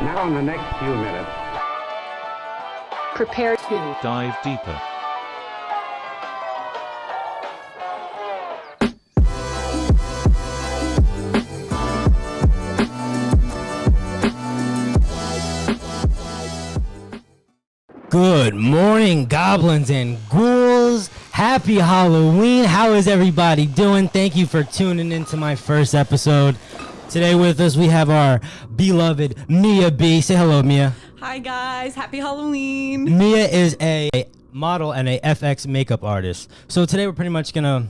Now, in the next few minutes, Prepare to dive deeper. Good morning, goblins and ghouls. Happy Halloween. How is everybody doing? Thank you for tuning into my first episode. Today with us, we have our beloved Mia B. Say hello, Mia. Hi guys, happy Halloween. Mia is a model and a FX makeup artist. So today we're pretty much gonna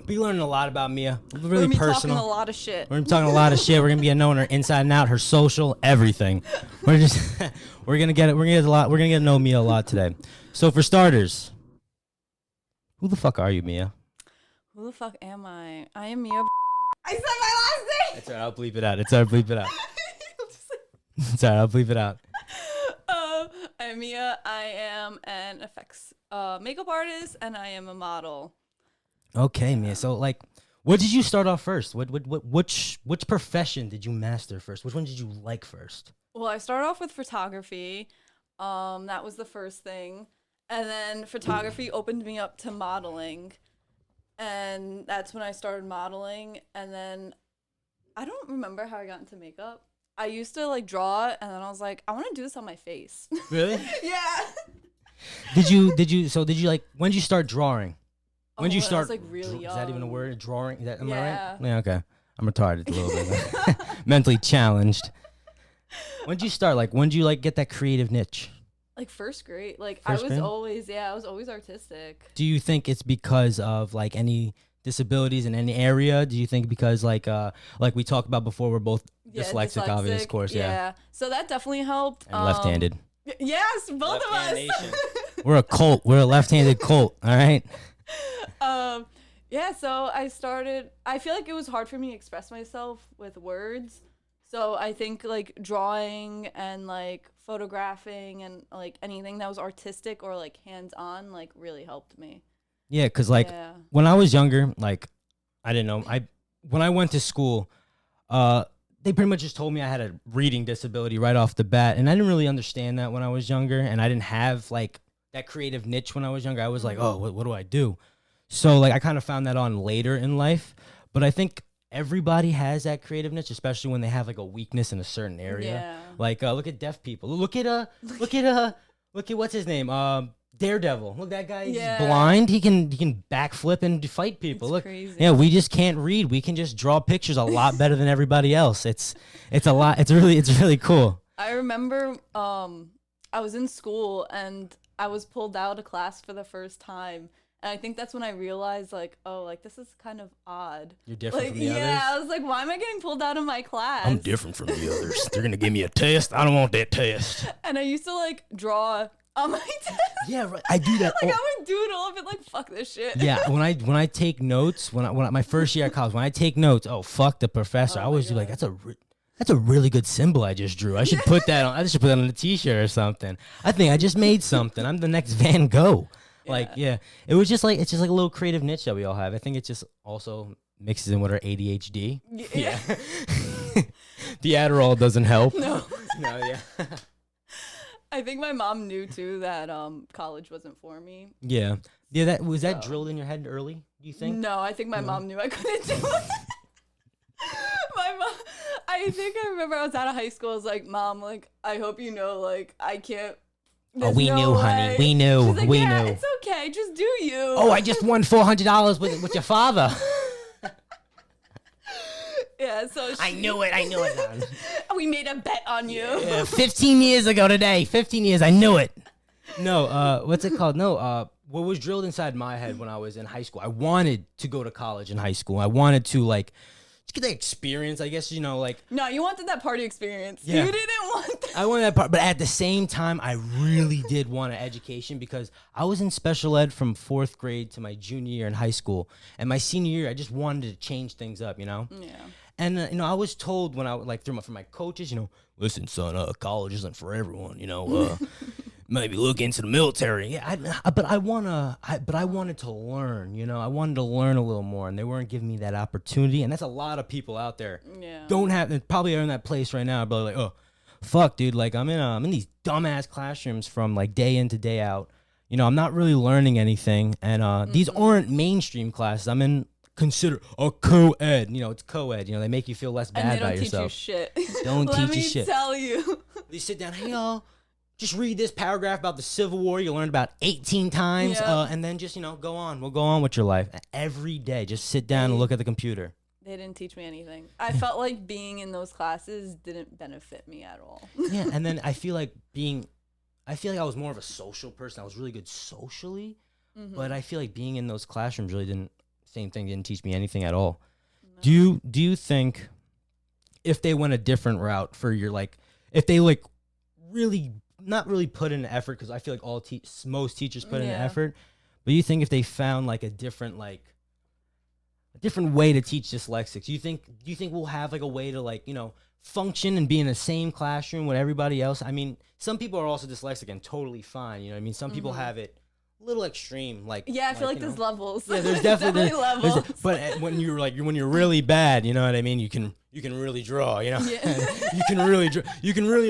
be learning a lot about Mia. Really We're gonna be personal. talking a lot of shit. We're gonna be talking a lot of shit. We're gonna be knowing her inside and out, her social, everything. We're just we're gonna get to know Mia a lot today. So for starters, who the fuck are you, Mia? Who the fuck am I? I am Mia. I said my last name. It's alright, I'll bleep it out. It's alright, bleep it out. It's alright, I'll bleep it out. I'm Mia. I am an effects makeup artist, and I am a model. Okay, Mia. So like, what did you start off first? Which profession did you master first? Which one did you like first? Well, I started off with photography. That was the first thing, and then photography opened me up to modeling, and that's when I started modeling. And then I don't remember how I got into makeup. I used to like draw, and then I was like, I want to do this on my face. Really? Yeah. Did you like, when did you start drawing? When did you When I was, start? like, really Is that even a young. word? Drawing? Is that, am I Yeah. right? Yeah, okay. I'm retarded a little bit. Mentally challenged. When did you start? Like, when did you like get that creative niche? Like first grade. Like First I was grade? I was always artistic. Do you think it's because of like any disabilities in any area? Do you think because like we talked about before, we're both dyslexic, obvious, of course, yeah. So that definitely helped. And left-handed. Yes, both of us. We're a cult. We're a left-handed cult. All right. Yeah, so I feel like it was hard for me to express myself with words. So I think like drawing and like photographing and like anything that was artistic or like hands-on like really helped me. Yeah, because like Yeah. when I was younger, like I didn't know. When I went to school, they pretty much just told me I had a reading disability right off the bat, and I didn't really understand that when I was younger, and I didn't have like that creative niche when I was younger. I was like, oh, what do I do? So like I kind of found that on later in life, but I think everybody has that creative niche, especially when they have like a weakness in a certain area. Yeah. Like look at deaf people. Look at what's his name? Daredevil. Look, that guy. Yeah. He's blind. He can backflip and fight people. It's Look, crazy. yeah, we just can't read. We can just draw pictures a lot better than everybody else. It's a lot. It's really cool. I remember I was in school and I was pulled out of class for the first time. And I think that's when I realized like, oh, like this is kind of odd. You're different Like, from the yeah, others. I was like, why am I getting pulled out of my class? I'm different from the others. They're gonna give me a test. I don't want that test. And I used to like draw on my test. Yeah, right. I do that. Like I would doodle and be like, fuck this shit. Yeah, when I take notes, when I my first year at college, when I take notes, oh fuck the professor. I Oh always my do like God. that's a really good symbol I just drew. I should put that on. I should put that on a T-shirt or something. I think I just made something. I'm the next Van Gogh. Like yeah, it's just like a little creative niche that we all have. I think it just also mixes in with our ADHD. Yeah. The Adderall doesn't help. No. No, yeah. I think my mom knew too that college wasn't for me. Yeah. Yeah, that was that So- drilled in your head early, do you think? No, I think my mom knew I couldn't do it. My mom, I think I remember I was out of high school. I was like, Mom, like, I hope you know, like, I can't. there's we no knew, honey. way." We knew. She's like, We yeah, knew. It's okay. Just do you. Oh, I just won $400 with your father. Yeah, so I knew it. we made a bet on you. Yeah, 15 years ago today. 15 years. I knew it. No, what's it called? No, what was drilled inside my head when I was in high school, I wanted to go to college in high school. I wanted to, like, just get that experience, I guess, you know, like. No, you wanted that party experience. Yeah. You didn't want that. I wanted that part, but at the same time, I really did want an education because I was in special ed from 4th grade to my junior year in high school. And my senior year, I just wanted to change things up, you know? Yeah. And, you know, I was told when I, like, from my coaches, you know, listen, son, college isn't for everyone, you know, maybe look into the military. Yeah, but I wanted to learn, you know, I wanted to learn a little more, and they weren't giving me that opportunity. And that's a lot of people out there Yeah. don't have, they probably are in that place right now, but like, oh, fuck, dude, like I'm in these dumbass classrooms from like day in to day out. You know, I'm not really learning anything, and these aren't mainstream classes. I'm in consider a co-ed. You know, it's co-ed. You know, they make you feel less And they bad don't about teach yourself. you shit. Don't Let teach you me shit. tell you. They sit down, hey y'all, just read this paragraph about the Civil War you learned about 18 times, Yeah. and then just, you know, go on. We'll go on with your life. Every day, just sit down and look at the computer. They didn't teach me anything. I felt like being in those classes didn't benefit me at all. Yeah, and then I feel like I was more of a social person. I was really good socially, but I feel like being in those classrooms really didn't teach me anything at all. No. Do you think if they went a different route for your, like, if they like really not really put in effort, because I feel like most teachers put in effort, but you think if they found like a different way to teach dyslexics, do you think we'll have like a way to, like, you know, function and be in the same classroom with everybody else? I mean, some people are also dyslexic and totally fine, you know what I mean? Some people have it a little extreme, like, yeah, I feel like you know, there's levels. yeah, there's definitely levels. but when you're really bad, you know what I mean, you can really draw, you know. Yeah. you can really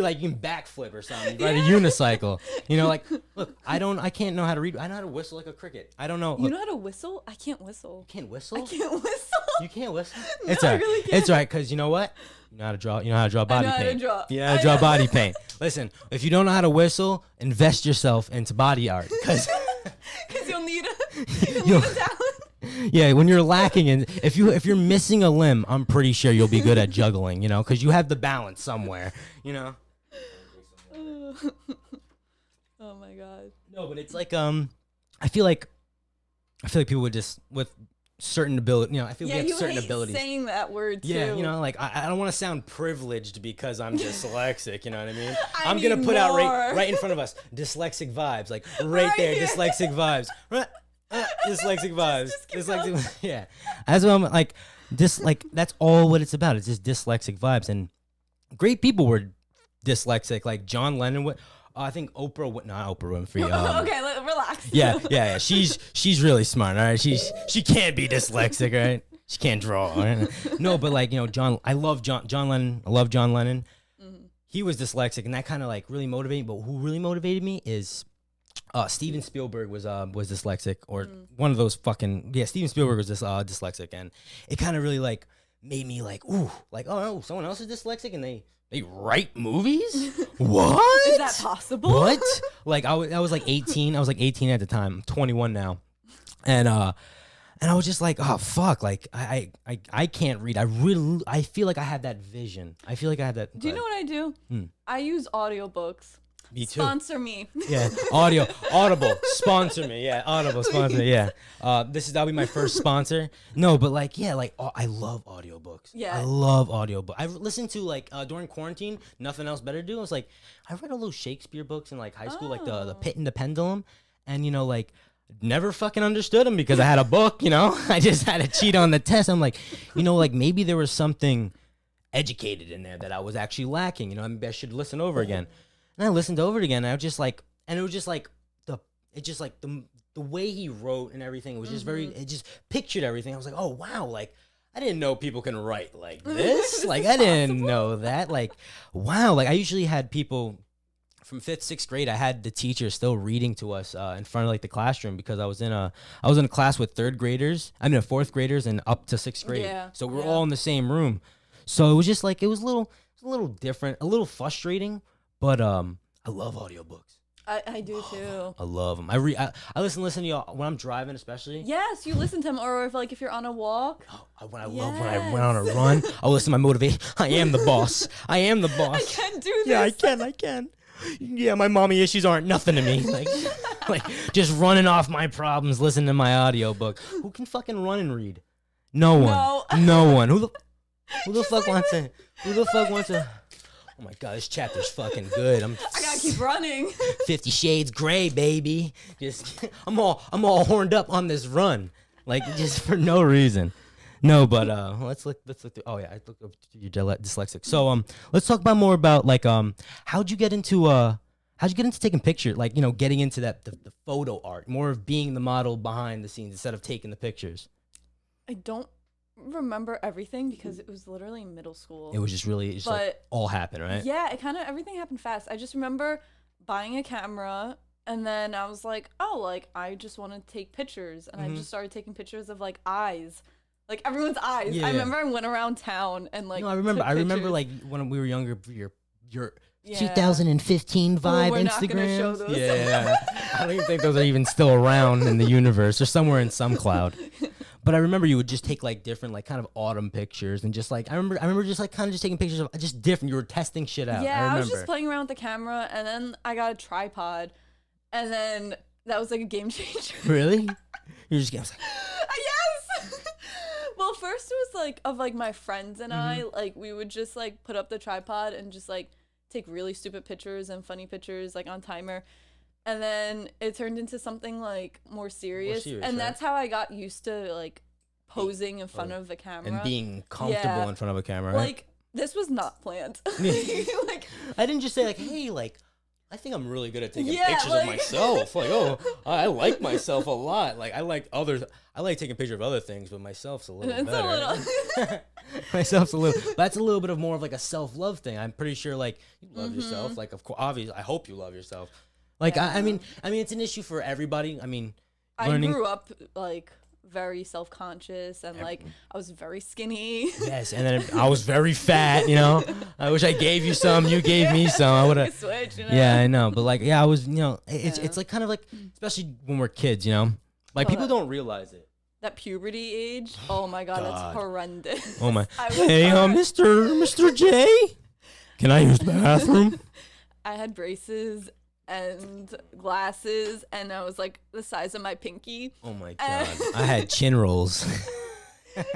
like, you can backflip or something, ride a unicycle, you know. Like, look, I can't know how to read. I know how to whistle like a cricket. I don't know. You know how to whistle? I can't whistle. You can't whistle? I can't whistle. You can't whistle? No, It's all I right. really can't. It's all right, because you know what? You know how to draw. You know how to draw body know how to paint. draw. You know how to draw body paint. Listen, if you don't know how to whistle, invest yourself into body art, because you'll need a talent. yeah, when you're lacking in, if you're missing a limb, I'm pretty sure you'll be good at juggling, you know, because you have the balance somewhere, you know. Oh my god. No, but it's like I feel like people would just, with certain ability, you know, I feel we have you certain hate abilities. saying that word too. Yeah, you know, like I don't want to sound privileged because I'm dyslexic, you know what I mean? I I'm gonna need put out more. right in front of us, dyslexic vibes, like right there, here. dyslexic vibes, dyslexic vibes, keep dyslexic. Yeah, that's what I'm like. Like that's all what it's about. It's just dyslexic vibes, and great people were dyslexic, like John Lennon. I think Oprah, not Oprah Winfrey. Okay, relax. Yeah. She's really smart. All right, she can't be dyslexic, right? She can't draw. All right? No, but like, you know, I love John Lennon. I love John Lennon. Mm-hmm. He was dyslexic, and that kind of like really motivated me. But who really motivated me is Steven Spielberg was dyslexic, or one of those fucking Steven Spielberg was dyslexic, and it kind of really like made me like, ooh, like, oh no, someone else is dyslexic and they write movies? What? Is that possible? What? Like I was like 18. I was like 18 at the time. I'm 21 now. And I was just like, oh fuck, like I can't read. I feel like I have that vision. I feel like I have that. Do you know what I do? I use audiobooks. Me too. Sponsor me. Yeah, Audible, sponsor me. Yeah, Audible, sponsor me. Yeah, that'll be my first sponsor. No, but like, yeah, like I love audiobooks. Yeah. I love audiobooks. I listened to like during quarantine, nothing else better to do. I was like, I read all those Shakespeare books in like high school, like the Pit and the Pendulum, and you know, like never fucking understood them because I had a book. You know, I just had to cheat on the test. I'm like, you know, like maybe there was something educated in there that I was actually lacking. You know, maybe I should listen over again. And I listened over it again, and I was just like, and it was just like the way he wrote and everything. It was just it just pictured everything. I was like, oh wow, like I didn't know people can write like this. Like I didn't know that. Like wow, like I usually had people from 5th, 6th grade. I had the teacher still reading to us in front of like the classroom, because I was in a class with 3rd graders. I mean 4th graders and up to 6th grade. Yeah, so we're all in the same room. So it was just like it was a little different, a little frustrating. But I love audiobooks. I do too. I love them. I listen to y'all when I'm driving, especially. Yes, you listen to them, or if you're on a walk. Oh, when I went on a run, I listen to my motivation. I am the boss. I am the boss. I can't do this. Yeah, I can. Yeah, my mommy issues aren't nothing to me. Like just running off my problems, listening to my audiobook. Who can fucking run and read? No one. No one. Who the fuck wants to? Who the fuck wants to? Oh my god, this chapter's fucking good. I gotta keep running. 50 Shades Grey, baby. Just I'm all horned up on this run, like just for no reason. No, but let's look through. Oh yeah, I looked up your dyslexic. So let's talk more about like how'd you get into taking pictures, like, you know, getting into that the photo art, more of being the model behind the scenes instead of taking the pictures. I don't remember everything because it was literally middle school. It was just really just like But all happened, right? yeah, it kind of everything happened fast. I just remember buying a camera and then I was like, oh, like I just want to take pictures, and I just started taking pictures of like eyes, like everyone's eyes. Yeah, I yeah. remember I went around town and like No, I remember. took I remember pictures. like when we were younger, your Yeah. 2015 vibe we're not gonna show Instagrams. those. Yeah, I don't even think those are even still around in the universe. They're somewhere in some cloud. But I remember you would just take like different, like kind of autumn pictures, and just like I remember just like kind of just taking pictures of just different. You were testing shit out. Yeah, I I remember. was just playing around with the camera, and then I got a tripod, and then that was like a game changer. Really? You just I was like, Yes. Well, first it was like of like my friends and I, like we would just like put up the tripod and just like take really stupid pictures and funny pictures like on timer. And then it turned into something like more serious, serious, and right? that's how I got used to like posing in front of the camera and being comfortable Yeah. in front of a camera, right? like this was not planned. Like I didn't just say like, hey, like, I think I'm really good at taking Yeah, pictures like- of myself. Like, oh, I like myself a lot. Like, I like taking pictures of other things, but myself's a little It's a better. Myself's a little. That's a little bit of more of like a self-love thing. I'm pretty sure, like, you love yourself. Like, of course, obviously, I hope you love yourself. Like, Yeah. I mean, it's an issue for everybody. I mean, I learning. grew up like very self-conscious and like I was very skinny. Yes, and then I was very fat. You know, I wish I gave you some. You gave me some. I would have. Switch, you know? Yeah, I know, but like, yeah, I was, you know, it's Yeah. it's like kind of like, especially when we're kids, you know, like Oh, people don't realize it. That puberty age, oh my god, God. that's horrendous. Oh my, I was hey, horrendous. Mr. J, can I use the bathroom? I had braces and glasses, and I was like the size of my pinky. Oh my God, I had chin rolls.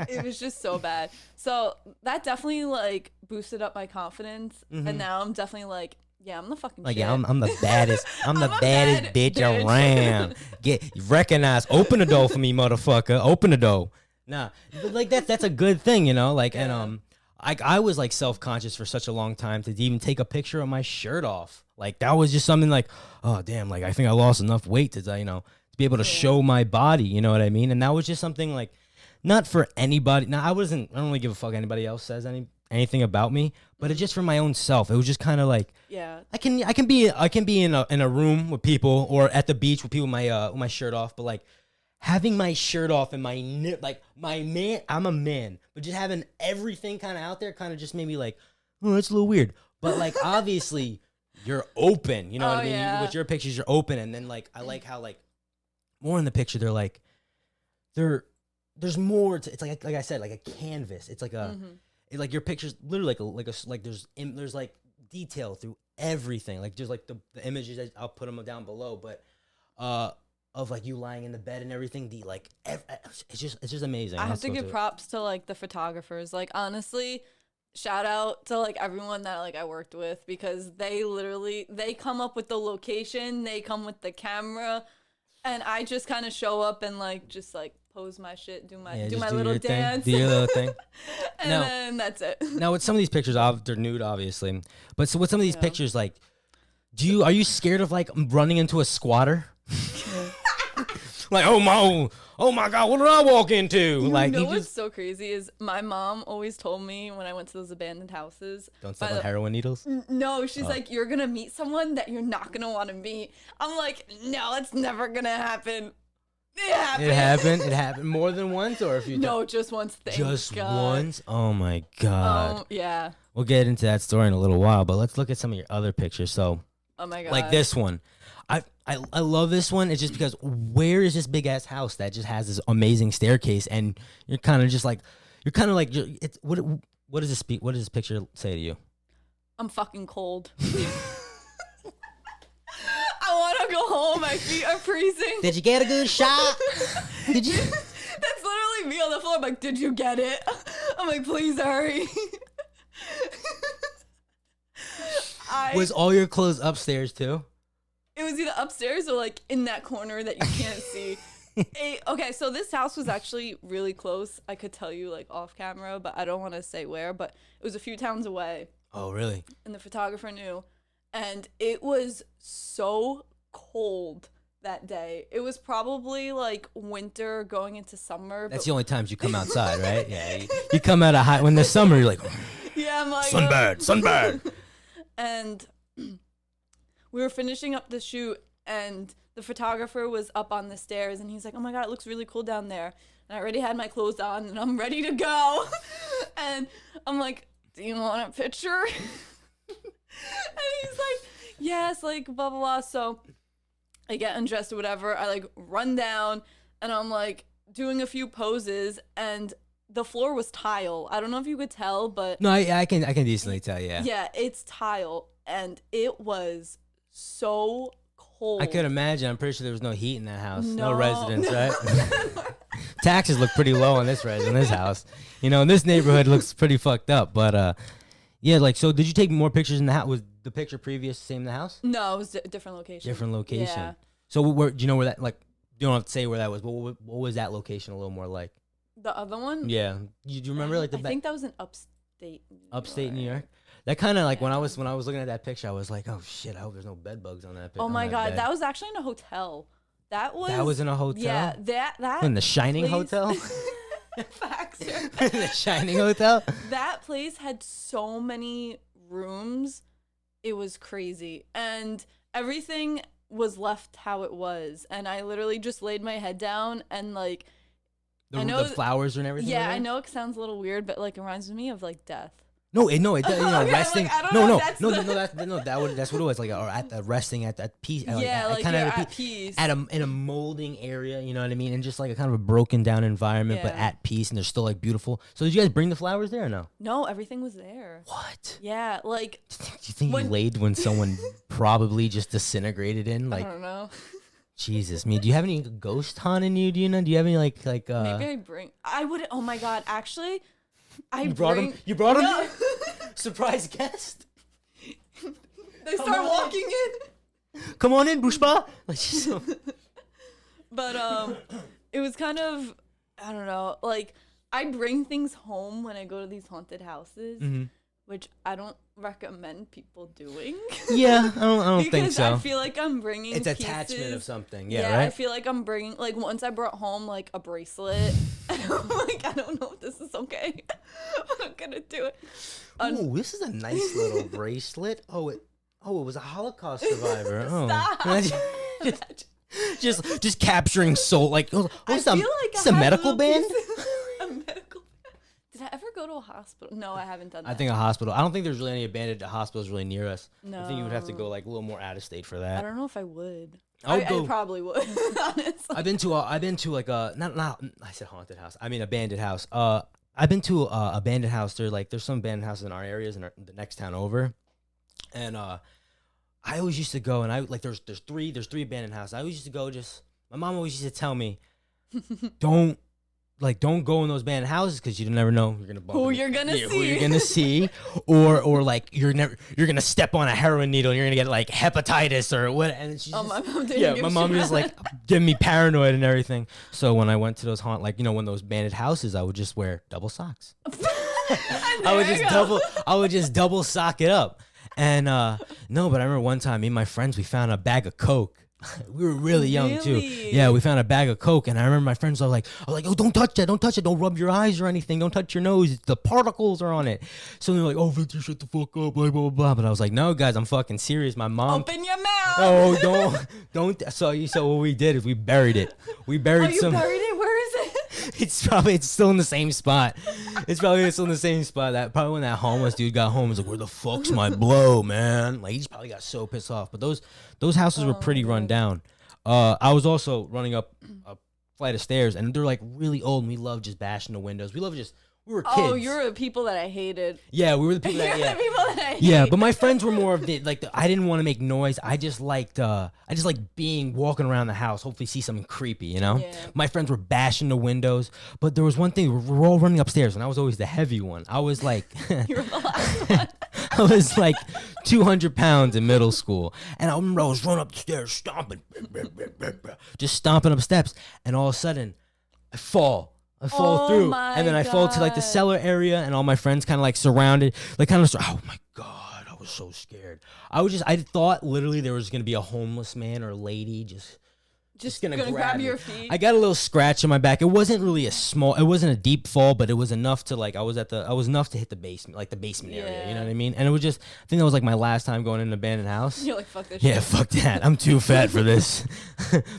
It was just so bad. So that definitely like boosted up my confidence, and now I'm definitely like, yeah, I'm the fucking Like, shit. yeah, I'm the baddest. I'm the I'm a baddest bad bitch bitch. around. Get recognized. Open the door for me, motherfucker. Open the door. Nah, but like that's a good thing, you know. Like, Yeah. and I was like self-conscious for such a long time to even take a picture of my shirt off. Like that was just something like, oh damn, like I think I lost enough weight to, you know, to be able to show my body. You know what I mean? And that was just something like, not for anybody. Now I don't really give a fuck anybody else says anything about me, but it's just for my own self. It was just kind of like. yeah. I can be in a room with people or at the beach with people with my shirt off, but like having my shirt off and I'm a man, but just having everything kind of out there kind of just made me like, oh, that's a little weird. But like obviously you're open, you know what Oh, I mean? yeah. With your pictures you're open, and then like I like how like more in the picture there's more to, it's like I said, like a canvas. It's like a like your pictures literally there's like detail through everything. Like there's like the images, I'll put them down below, but of like you lying in the bed and everything, it's just amazing. I I'm have not to give supposed props to like the photographers. Like honestly, shout out to like everyone that like I worked with, because they come up with the location, they come with the camera, and I just kind of show up and like just like pose my shit, do my just little your thing, dance, do your little thing. and No. then that's it. Now with some of these pictures, they're nude, obviously, but so with some of these Yeah. pictures, like, are you scared of like running into a squatter? Like, oh my God, what did I walk into? You Like, know you what's just so crazy is my mom always told me when I went to those abandoned houses. don't step by on the- heroin needles. No, she's like, you're gonna meet someone that you're not gonna want to meet. I'm like, no, it's never gonna happen. It happened. It happened more than once, or if you No, just once. Thank just God. once. Oh my God. Yeah. We'll get into that story in a little while, but let's look at some of your other pictures. So, Oh my God. like this one, I love this one. It's just because where is this big ass house that just has this amazing staircase, and you're kind of just like, it's what does this picture say to you? I'm fucking cold. I want to go home. My feet are freezing. Did you get a good shot? Did you? That's literally me on the floor. I'm like, did you get it? I'm like, please hurry. Was all your clothes upstairs too? It was either upstairs or like in that corner that you can't see. Okay, so this house was actually really close. I could tell you like off camera, but I don't want to say where, but it was a few towns away, Oh really? and the photographer knew. And it was so cold that day. It was probably like winter going into summer. That's the only times you come outside, right? Yeah, you come out of high when the summer. You're like, yeah, I'm like sunbird. And we were finishing up the shoot, and the photographer was up on the stairs, and he's like, "Oh my god, it looks really cool down there." And I already had my clothes on, and I'm ready to go. And I'm like, "Do you want a picture?" And he's like, "Yes," like blah blah blah. So I get undressed or whatever. I like run down, and I'm like doing a few poses, and the floor was tile. I don't know if you could tell, but No, I can decently tell. Yeah. yeah, it's tile, and it was so cold. I could imagine. I'm pretty sure there was no heat in that house. No, No. residents, right? Taxes look pretty low on this house. You know, this neighborhood looks pretty fucked up. But yeah, like, so did you take more pictures in the house? Was the picture previous same in the house? No, it was a different location. Different location. Yeah. So where do you know where that, like, you don't have to say where that was, but what was that location a little more like? The other one? Yeah. Do you remember like the I think that was in upstate. upstate New York? That kind of like when I was looking at that picture, I was like, oh shit, I hope there's no bed bugs on that picture. Oh my god, that was actually in a hotel. That was in a hotel? Yeah, that In the Shining place- Hotel? Facts. In the Shining Hotel? That place had so many rooms. It was crazy. And everything was left how it was. And I literally just laid my head down and like I know The flowers and everything. yeah, like I that? know it sounds a little weird, but like it reminds me of like death. No, you know, resting. like, I don't no, know no, if that's no, the- no, that's what it was like, or at the resting at that piece. Yeah, like kinda you're at a at piece- peace. in a molding area, you know what I mean, and just like a kind of a broken down environment, but Yeah. at peace, and they're still like beautiful. So did you guys bring the flowers there or no? No, everything was there. What? Yeah, like Do you think you When- laid when someone probably just disintegrated in? I Like, don't know. Jesus, me. Do you have any ghost haunting you? Do you know? Do you have any like Maybe I bring. I would. Oh my god! Actually, You brought him. You brought him. No. Surprise guest. They start on. walking in. Come on in, Bushba. Like, just so- But it was kind of, I don't know, like I bring things home when I go to these haunted houses, Mhm. which I don't recommend people doing. Yeah, I don't think Because so. I feel like I'm bringing It's pieces. attachment of something. Yeah, Yeah, I right. feel like I'm bringing, like once I brought home like a bracelet, and I'm like, I don't know if this is okay. I'm gonna do it. Oh, this is a nice little bracelet. Oh, it was a Holocaust survivor. Oh, Stop. just capturing soul. Like, I it's feel a, like it's I a have medical little band. pieces- a medical band. Did I ever go to a hospital? No, I haven't done that. I think a hospital. I don't think there's really any abandoned hospitals really near us. I think you would have to No. go like a little more out of state for I that. don't know if I would. I would I go- probably would, honestly. I've been to like a not I said haunted house. I mean abandoned house. I've been to a abandoned house. There's some abandoned houses in our areas in the next town over, and I always used to go and I like there's three abandoned houses. I always used to go. Just my mom always used to tell me, don't go in those abandoned houses because you never know you're gonna bump Who into- you're gonna who see. you're gonna see, or like you're gonna step on a heroin needle and you're gonna get like hepatitis or what. And she's Oh, just, my mom didn't yeah, give my a mom shit was about like getting me paranoid and everything. So when I went to those when those abandoned houses, I would just wear double socks. I would just double sock it up. And no, but I remember one time me and my friends, we found a bag of Coke. We were really young too. Really? Yeah, we found a bag of Coke, and I remember my friends were like, "Oh, don't touch that! Don't touch it! Don't rub your eyes or anything! Don't touch your nose! The particles are on it." So they're like, "Oh, Victor, shut the fuck up!" Blah blah blah. But I was like, "No, guys, I'm fucking serious. My mom." Open your mouth. Oh, don't. So what we did is we buried it. We buried Oh, you some. buried it? Where is it? It's still in the same spot. It's probably still in the same spot. That probably when that homeless dude got home, he was like, "Where the fuck's my blow, man?" Like he just probably got so pissed off. But those houses were pretty run down. I was also running up a flight of stairs, and they're like really old. And we love just bashing the windows. We were kids. Oh, you're the people that I hated. Yeah, we were the people that You're yeah. the people that I hate. Yeah, but my friends were more of I didn't want to make noise. I just liked walking around the house, hopefully see something creepy, you know? Yeah. My friends were bashing the windows, but there was one thing, we were all running upstairs and I was always the heavy one. I was like You were the last one. I was like 200 pounds in middle school. And I remember I was running up the stairs stomping, just stomping up steps, and all of a sudden I fall Oh through, my and then I fall to like the God. cellar area, and all my friends kind of like surrounded, like kind of. Oh my God, I was so scared. I thought literally there was gonna be a homeless man or lady just Just gonna gonna grab grab me. your feet. I got a little scratch on my back. It wasn't really it wasn't a deep fall, but it was enough to like I was enough to hit the basement, like the basement area. You know Yeah. what I mean? And it was just, I think that was like my last time going in an abandoned house. You're like, fuck this Yeah, shit. fuck that. I'm too fat for this.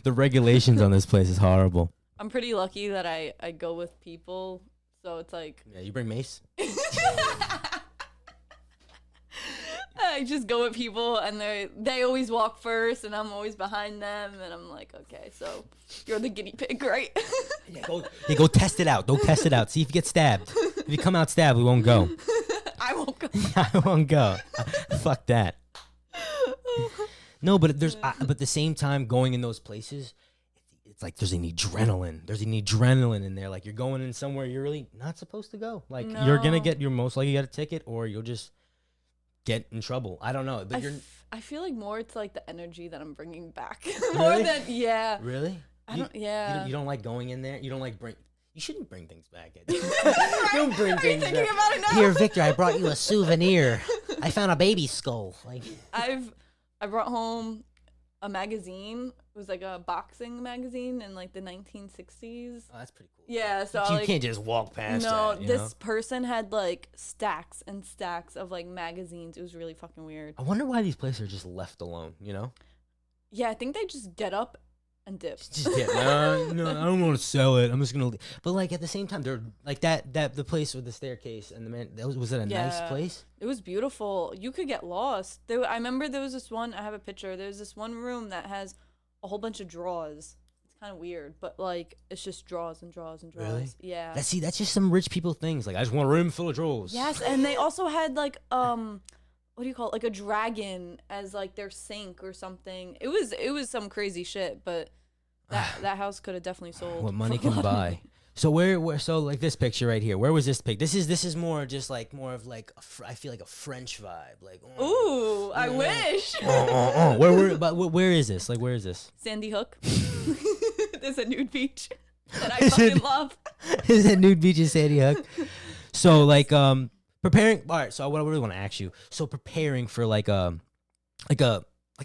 The regulations on this place is horrible. I'm pretty lucky that I go with people, so it's like Yeah, you bring mace? I just go with people, and they always walk first, and I'm always behind them, and I'm like, okay, so you're the guinea pig, right? Go test it out. Go test it out. See if you get stabbed. If you come out stabbed, we won't go. I won't go. I won't go. Fuck that. No, but but at the same time, going in those places, it's like there's an adrenaline. There's an adrenaline in there. Like you're going in somewhere you're really not supposed to go. Like you're most likely get a ticket, or you'll just get in trouble. I don't know, but I feel like more it's like the energy that I'm bringing back Really? more than Really? yeah. You don't like going in there. You don't like bring. You shouldn't bring things back. You don't bring Are you things thinking back. about it now? Here, Victor, I brought you a souvenir. I found a baby skull. Like I brought home a magazine. It was like a boxing magazine in like the 1960s. oh, that's pretty cool. Yeah, so You like, can't just walk past no, that. You this know? person had like stacks and stacks of like magazines. It was really fucking weird. I wonder why these places are just left alone. You know? Yeah, I think they just get up and dip. Just get no, I don't want to sell it. I'm just gonna. But like at the same time, they're like that the place with the staircase and the man. Was it a nice Yeah. place? It was beautiful. You could get lost. I remember there was this one. I have a picture. There's this one room that has a whole bunch of drawers. It's kind of weird, but like it's just drawers and drawers and drawers. Really? Yeah. That's just some rich people things. Like I just want a room full of drawers. Yes, and they also had like what do you call it? Like a dragon as like their sink or something. It was some crazy shit, but that house could have definitely sold. What money for a can lot of buy. money. So where so like this picture right here. Where was this pic? This is more just like more of like I feel like a French vibe. Like Ooh, I Yeah. wish. Where is this? Like where is this? Sandy Hook. There's a nude beach that I Is it- fucking love. Is it nude beach in Sandy Hook? So like preparing. All right. So what I really want to ask you. So preparing for like a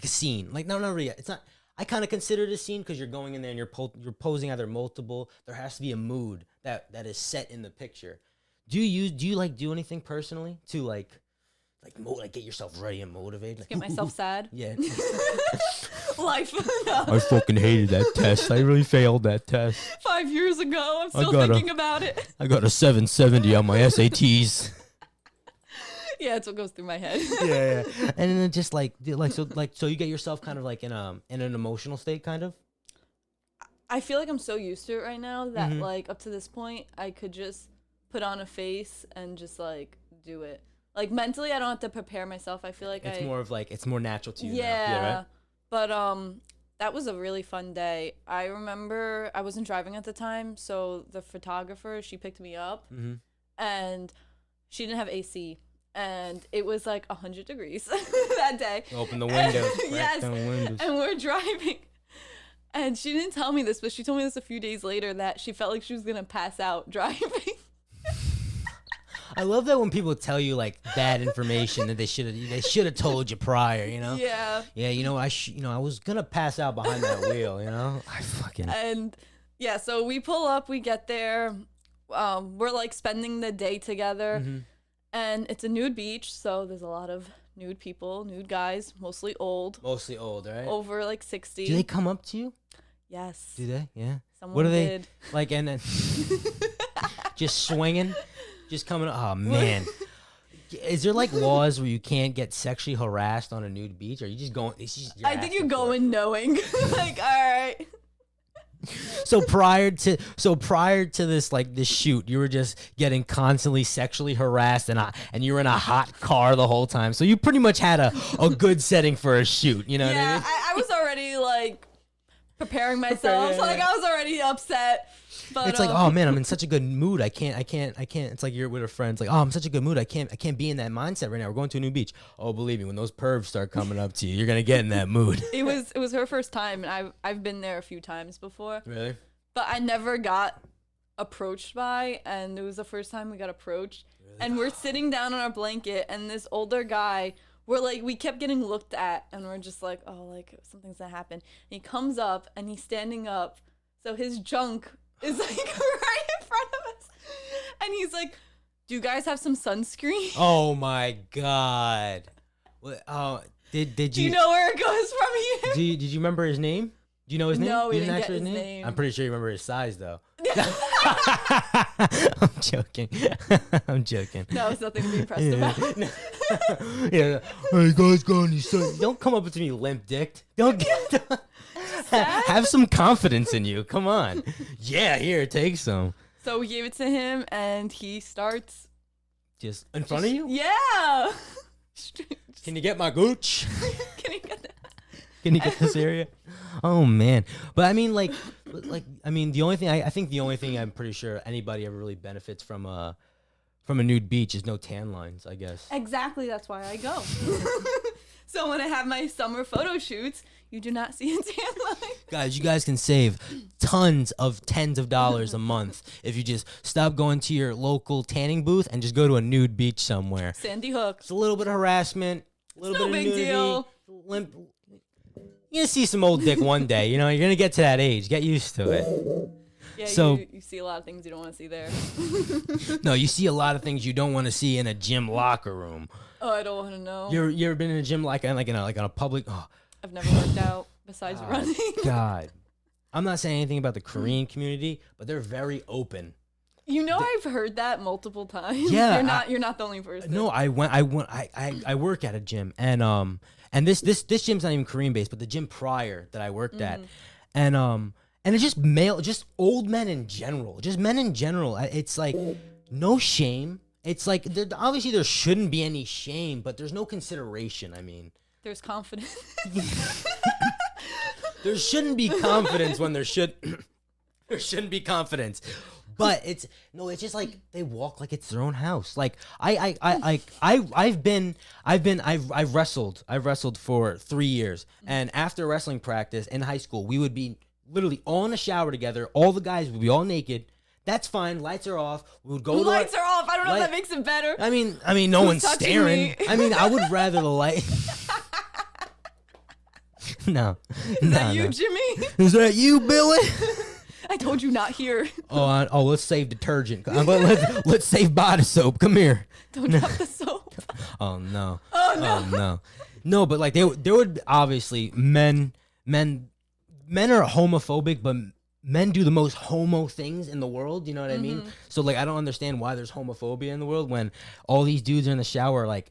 scene. Like no really. It's not. I kind of consider it a scene because you're going in there and you're posing either multiple. There has to be a mood that is set in the picture. Do you like do anything personally to like get yourself ready and motivated? Like, Get myself sad. Yeah. Life. No. I fucking hated that test. I really failed that test. 5 years ago, I'm still got a- thinking about it. I got a 770 on my SATs. Yeah, it's what goes through my head. Yeah. And then just so you get yourself kind of like in an emotional state, kind of. I feel like I'm so used to it right now that Mhm. like up to this point, I could just put on a face and just like do it. Like mentally, I don't have to prepare myself. I feel like It's more of like it's more natural to you. Now. Yeah. Right? But that was a really fun day. I remember I wasn't driving at the time, so the photographer, she picked me up Mm-hmm. and she didn't have AC and it was like 100 degrees that day. Open the windows. Crack Yes. down the windows. And we're driving. And she didn't tell me this, but she told me this a few days later that she felt like she was going to pass out driving. I love that when people tell you like bad information that they should have told you prior. You know. Yeah. Yeah. You know I was gonna pass out behind that wheel. You know. I fucking. And yeah, so we pull up, we get there. We're like spending the day together. Mhm. And it's a nude beach, so there's a lot of nude people, nude guys, mostly old, Mostly old, right? over like 60. Do they come up to you? Yes. Do they? Yeah. Someone What are they did. like? And then just swinging, just coming. Oh man. Is there like laws where you can't get sexually harassed on a nude beach? Or are you just going? You're I think you asking go for it? in knowing, like, all right. So prior to this like this shoot, you were just getting constantly sexually harassed and you were in a hot car the whole time. So you pretty much had a good setting for a shoot. You know what I Yeah, mean? I was already like preparing myself. yeah, Like yeah. I was already upset. But It's like, oh man, I'm in such a good mood. I can't. It's like you're with a friend. It's like, oh, I'm in such a good mood. I can't be in that mindset right now. We're going to a new beach. Oh, believe me, when those pervs start coming up to you, you're gonna get in that mood. it was her first time, and I've been there a few times before, Really? but I never got approached by, and it was the first time we got approached. And we're sitting down on our blanket, and this older guy, we're like, we kept getting looked at, and we're just like, oh, like something's gonna happen. And he comes up, and he's standing up, so his junk is like right in front of us, and he's like, do you guys have some sunscreen? Oh my God. What, did you? Do you know where it goes from here? Did you remember his name? Do you know his name? No, we You didn't ask get for his name. I'm pretty sure you remember his size though. I'm joking. I'm joking. That was nothing to be impressed about. Yeah. Hey guys, go on, you son. Don't come up to me limp dicked. Don't have some confidence in you. Come on. Yeah, here, take some. So we gave it to him, and he starts. Just in front of you? Yeah. Can you get my gooch? Can you get that? Can you get this area? Oh man. But I mean I mean the only thing I think the only thing I'm pretty sure anybody ever really benefits from a nude beach is no tan lines, I guess. Exactly, that's why I go. So when I have my summer photo shoots, you do not see a tan line. Guys, you guys can save tens of dollars a month if you just stop going to your local tanning booth and just go to a nude beach somewhere. Sandy Hook. It's a little bit of harassment, a little No bit of big nudity, deal. limp. You're gonna see some old dick one day. You know, you're gonna get to that age. Get used to it. Yeah, So- you see a lot of things you don't want to see there. No, you see a lot of things you don't want to see in a gym locker room. Oh, I don't want to know. You ever been in a gym like on a public? Oh I've never worked out besides running. God, I'm not saying anything about the Korean community, but they're very open. You know, I've heard that multiple times. Yeah, you're not the only person. No, I work at a gym, and this gym's not even Korean based, but the gym prior that I worked at, and it's just old men in general, just men in general. It's like no shame. It's like obviously there shouldn't be any shame, but there's no consideration. I mean, There's confidence. there shouldn't be confidence when there shouldn't be confidence. But it's just like they walk like it's their own house. Like I've wrestled for 3 years, and after wrestling practice in high school, we would be literally all in a shower together. All the guys would be all naked. That's fine. Lights are off. We would go. Lights are off. I don't know if Light- that makes it better. I mean, no one's touching staring. me? I mean, I would rather the light. No. Is that you, Jimmy? Is that you, Billy? I told you not here. Oh, let's save detergent. Let's save body soap. Come here. Don't drop the soap. Oh no. Oh no. Oh no. No, but like there would obviously men are homophobic, but men do the most homo things in the world. You know what I mean? So like I don't understand why there's homophobia in the world when all these dudes are in the shower like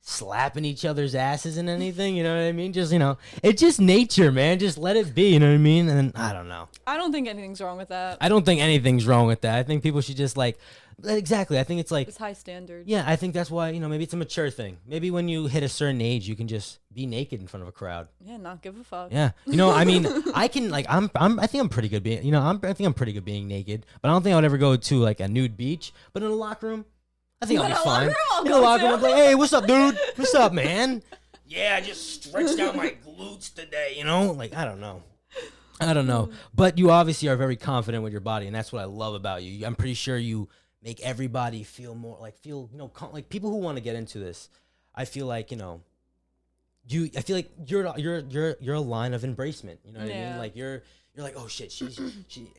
slapping each other's asses and anything. You know what I mean? Just it's just nature, man. Just let it be. You know what I mean? And I don't know. I don't think anything's wrong with that. I don't think anything's wrong with that. I think people should just exactly. I think it's like It's high standards. yeah. I think that's why maybe it's a mature thing. Maybe when you hit a certain age, you can just be naked in front of a crowd. Yeah, not give a fuck. Yeah, I mean, I can I think I'm pretty good being I think I'm pretty good being naked, but I don't think I would ever go to like a nude beach. But in a locker room, I think I'll be fine. In a locker room, I'm like, hey, what's up, dude? What's up, man? Yeah, I just stretched out my glutes today. Like I don't know. But you obviously are very confident with your body, and that's what I love about you. I'm pretty sure you make everybody feel more like like people who want to get into this. I feel like I feel like you're a line of embracement. You know what I mean? Like you're like, oh shit, she.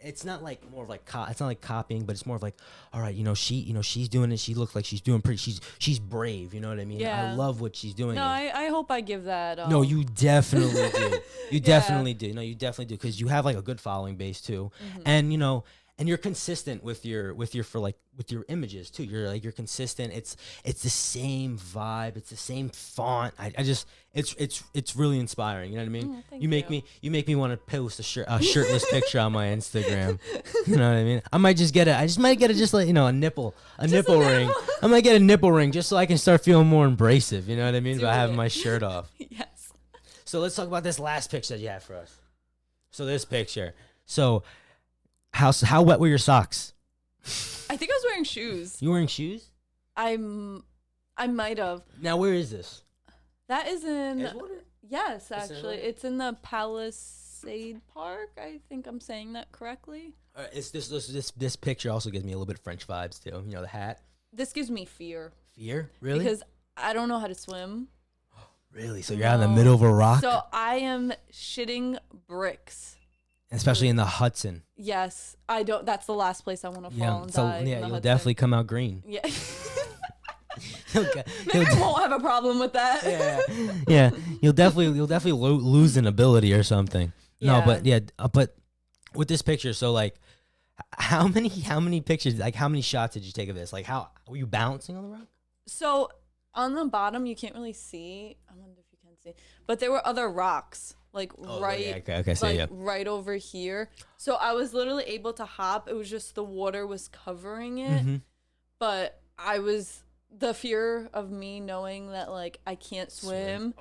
It's not like more of like it's not like copying, but it's more of like, all right, she's doing it. She looks like she's doing pretty. She's brave. You know what I mean? Yeah. I love what she's doing. No, I hope I give that. No, you definitely do. You definitely do. No, you definitely do because you have like a good following base too, and and you're consistent with your images too. You're consistent. It's the same vibe. It's the same font. I just it's really inspiring. You know what I mean? Thank you make me want to post a shirtless picture on my Instagram. You know what I mean? I might get just like a nipple ring. I might get a nipple ring just so I can start feeling more abrasive. You know what I mean? By having my shirt off. Yes. So let's talk about this last picture that you have for us. So this picture. So how wet were your socks? I think I was wearing shoes. You wearing shoes? I might have. Now where is this? That is in. Edgewater? Yes, actually, Edgewater? it's in the Palisade Park. I think I'm saying that correctly. It's this picture also gives me a little bit of French vibes too. The hat. This gives me fear Fear? Really? because I don't know how to swim. Really? So you're out in the middle of a rock, So I am shitting bricks. especially in the Hudson. Yes, I don't. That's the last place I want to fall and So die. in the you'll Hudson. definitely come out green. Yeah. He'll Maybe I won't have a problem with that. yeah, you'll definitely lose an ability or something. No, but with this picture, so like, how many pictures, like how many shots did you take of this? Like, how were you bouncing on the rock? So on the bottom, you can't really see. I wonder if you can see, but there were other rocks, like Okay, so like right over here. So I was literally able to hop. It was just the water was covering it, Mhm. but the fear of me knowing that like I can't swim.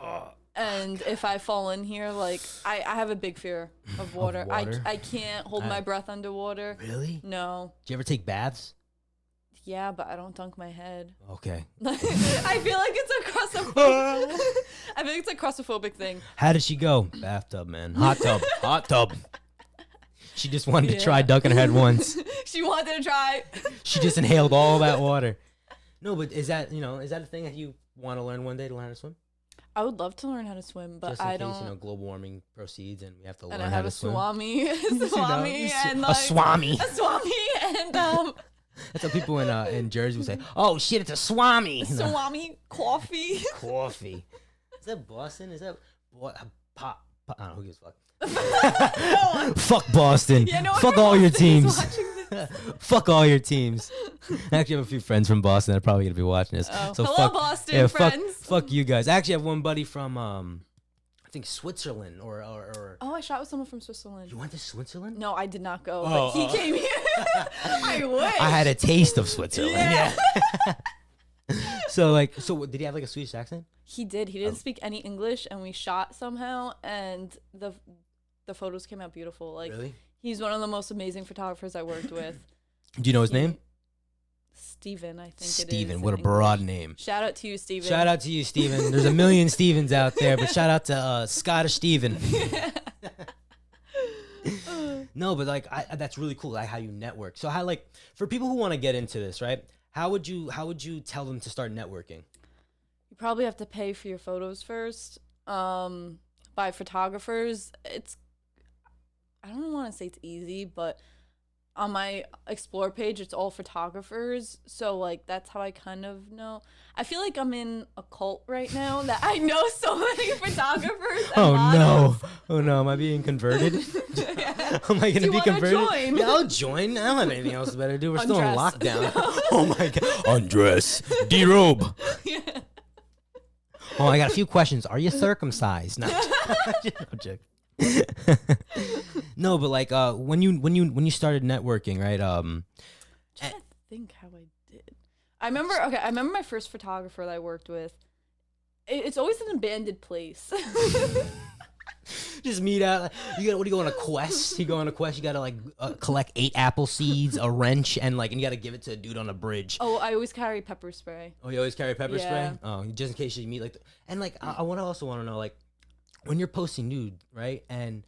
And if I fall in here, like I have a big fear of water. water? I can't hold my breath underwater. Really? No. Do you ever take baths? Yeah, but I don't dunk my head. Okay. I feel like it's a claustrophobic. I think it's a claustrophobic thing. How did she go? Bathtub, man. Hot tub. Hot tub. She just wanted to try Yeah. dunking her head once. She wanted to try. She just inhaled all that water. No, but is that a thing that you want to learn one day, to learn how to swim? I would love to learn how to swim, but Just in I case, don't. global warming proceeds and we have to And learn I how have to a swim. swami, You swami, know? and A like, swami. a swami, and That's what people in Jersey would say. Oh shit, it's a swami. swami coffee. Coffee. Is that Boston? Is that pop? I don't know. Who gives a fuck? No. Fuck Boston. Yeah, no one Fuck from all your Boston is teams. watching this. Fuck all your teams. I actually have a few friends from Boston that are probably gonna be watching this. Oh, So hello, fuck, Boston yeah, friends. Fuck you guys. I actually have one buddy from I think Switzerland or Oh, I shot with someone from Switzerland. you went to Switzerland? No, I did not go, Oh, but he came here. I wish. I had a taste of Switzerland. Yeah. So did he have like a Swedish accent? He did. He didn't speak any English, and we shot somehow, and the photos came out beautiful. Like Really? he's one of the most amazing photographers I worked with. Do you know his name? Steven, I think it is. Steven. in What a English. broad name. Shout out to you, Steven. Shout out to you, Steven. There's a million Stevens out there, but shout out to Scottish Steven. No, but like that's really cool, like how you network. So how, like, for people who want to get into this, right? How would you tell them to start networking? You probably have to pay for your photos first. By photographers, I don't want to say it's easy, but on my explore page it's all photographers, so like that's how I kind of know. I feel like I'm in a cult right now that I know so many photographers and models. Oh no, am I being converted? Yeah. Am I Do gonna you be wanna converted? join? Yeah, I'll join. I don't have anything else better to do. We're still in Undress. lockdown. Oh my god. Undress. Derobe. Yeah. Oh, I got a few questions. Are you circumcised? No, I'm joking. No, but like when you started networking, right? I'm trying to think how I did. I remember my first photographer that I worked with. It's always an abandoned place. Just meet out. You go on a quest. You go on a quest. You gotta like collect 8 apple seeds, a wrench, and you gotta give it to a dude on a bridge. Oh, I always carry pepper spray. Oh, you always carry pepper Yeah. spray? Oh, just in case you meet I also want to know, like, when you're posting nude, right? And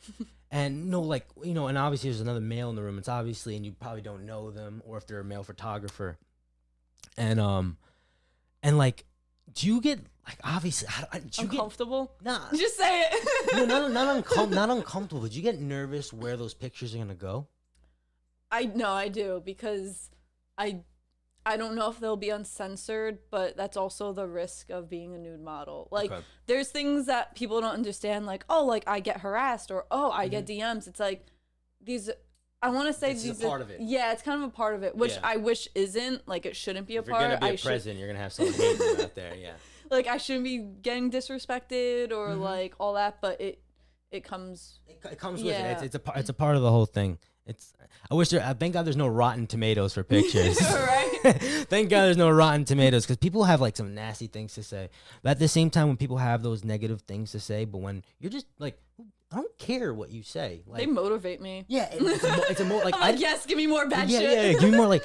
no, like, and obviously there's another male in the room. It's obviously, and you probably don't know them, or if they're a male photographer. And like, do you get like, obviously, do you Uncomfortable? nah, Just say it. no, not uncomfortable. But do you get nervous where those pictures are gonna go? I do, because I don't know if they'll be uncensored, but that's also the risk of being a nude model. Like, Okay. there's things that people don't understand, like, oh, like I get harassed, or oh, I get DMs. It's like these. I want to say This these is a part of it. Yeah, it's kind of a part of it, which Yeah. I wish isn't. Like, it shouldn't be a If you're part. gonna be I a president, you're gonna have someone hating you out there. Yeah. like I shouldn't be getting disrespected or Mm-hmm. like all that, but it comes. It comes with Yeah. it. It's a part of the whole thing. Thank God there's no Rotten Tomatoes for pictures. Right? Thank God there's no Rotten Tomatoes, because people have like some nasty things to say. But at the same time, when people have those negative things to say, but when you're just like, I don't care what you say. Like, They motivate me. yeah, it's a more like I'm like, yes, give me more bad yeah, shit. yeah, give me more like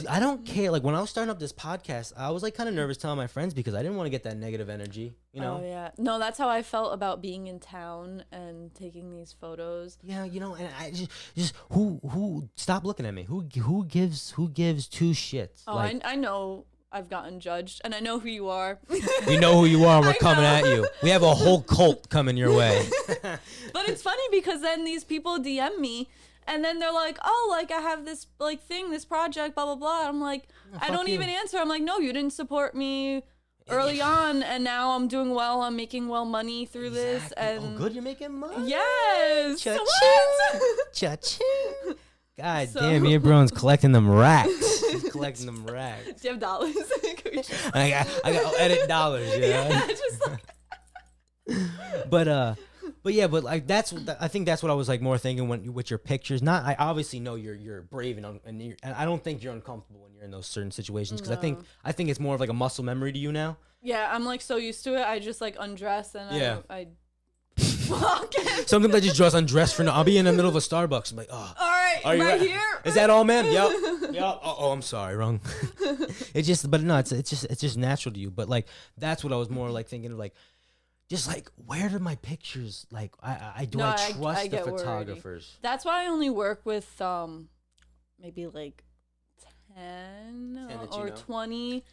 I don't care. Like when I was starting up this podcast, I was like kind of nervous telling my friends because I didn't want to get that negative energy, you know. Oh yeah. No, that's how I felt about being in town and taking these photos. Yeah, and I just who stop looking at me. Who gives two shits? Oh, Like, I know I've gotten judged, and I know who you are. We know who you are, and we're I coming know. at you. We have a whole cult coming your way. But it's funny because then these people DM me, and then they're like, "Oh, like I have this like thing, this project, blah blah blah." I'm like, I fuck don't you. even answer. I'm like, "No, you didn't support me early on, and now I'm doing well. I'm making well money through this." Exactly. And Oh, good, you're making money. yes, Cha-ching. what? Cha-ching. God So- damn, me and Brown's collecting them racks. He's collecting them racks. Do you have dollars? Can we just- I got edit dollars, yeah, just like, but like I think that's what I was like more thinking when with your pictures. Not, I obviously know you're brave and I don't think you're uncomfortable when you're in those certain situations because No. I think it's more of like a muscle memory to you now. yeah, I'm like so used to it. I just like undress and Yeah. I walk in. Sometimes I just dress undressed for no. I'll be in the middle of a Starbucks. I'm like, oh, All right, are you right right? here. Is that all, ma'am? Yep. Yep. Oh, I'm sorry, wrong. It just, but no, it's just natural to you. But like that's what I was more like thinking of, like just like where do my pictures like I No, I I trust the get worried. photographers? That's why I only work with maybe like 10 that you or know? 20.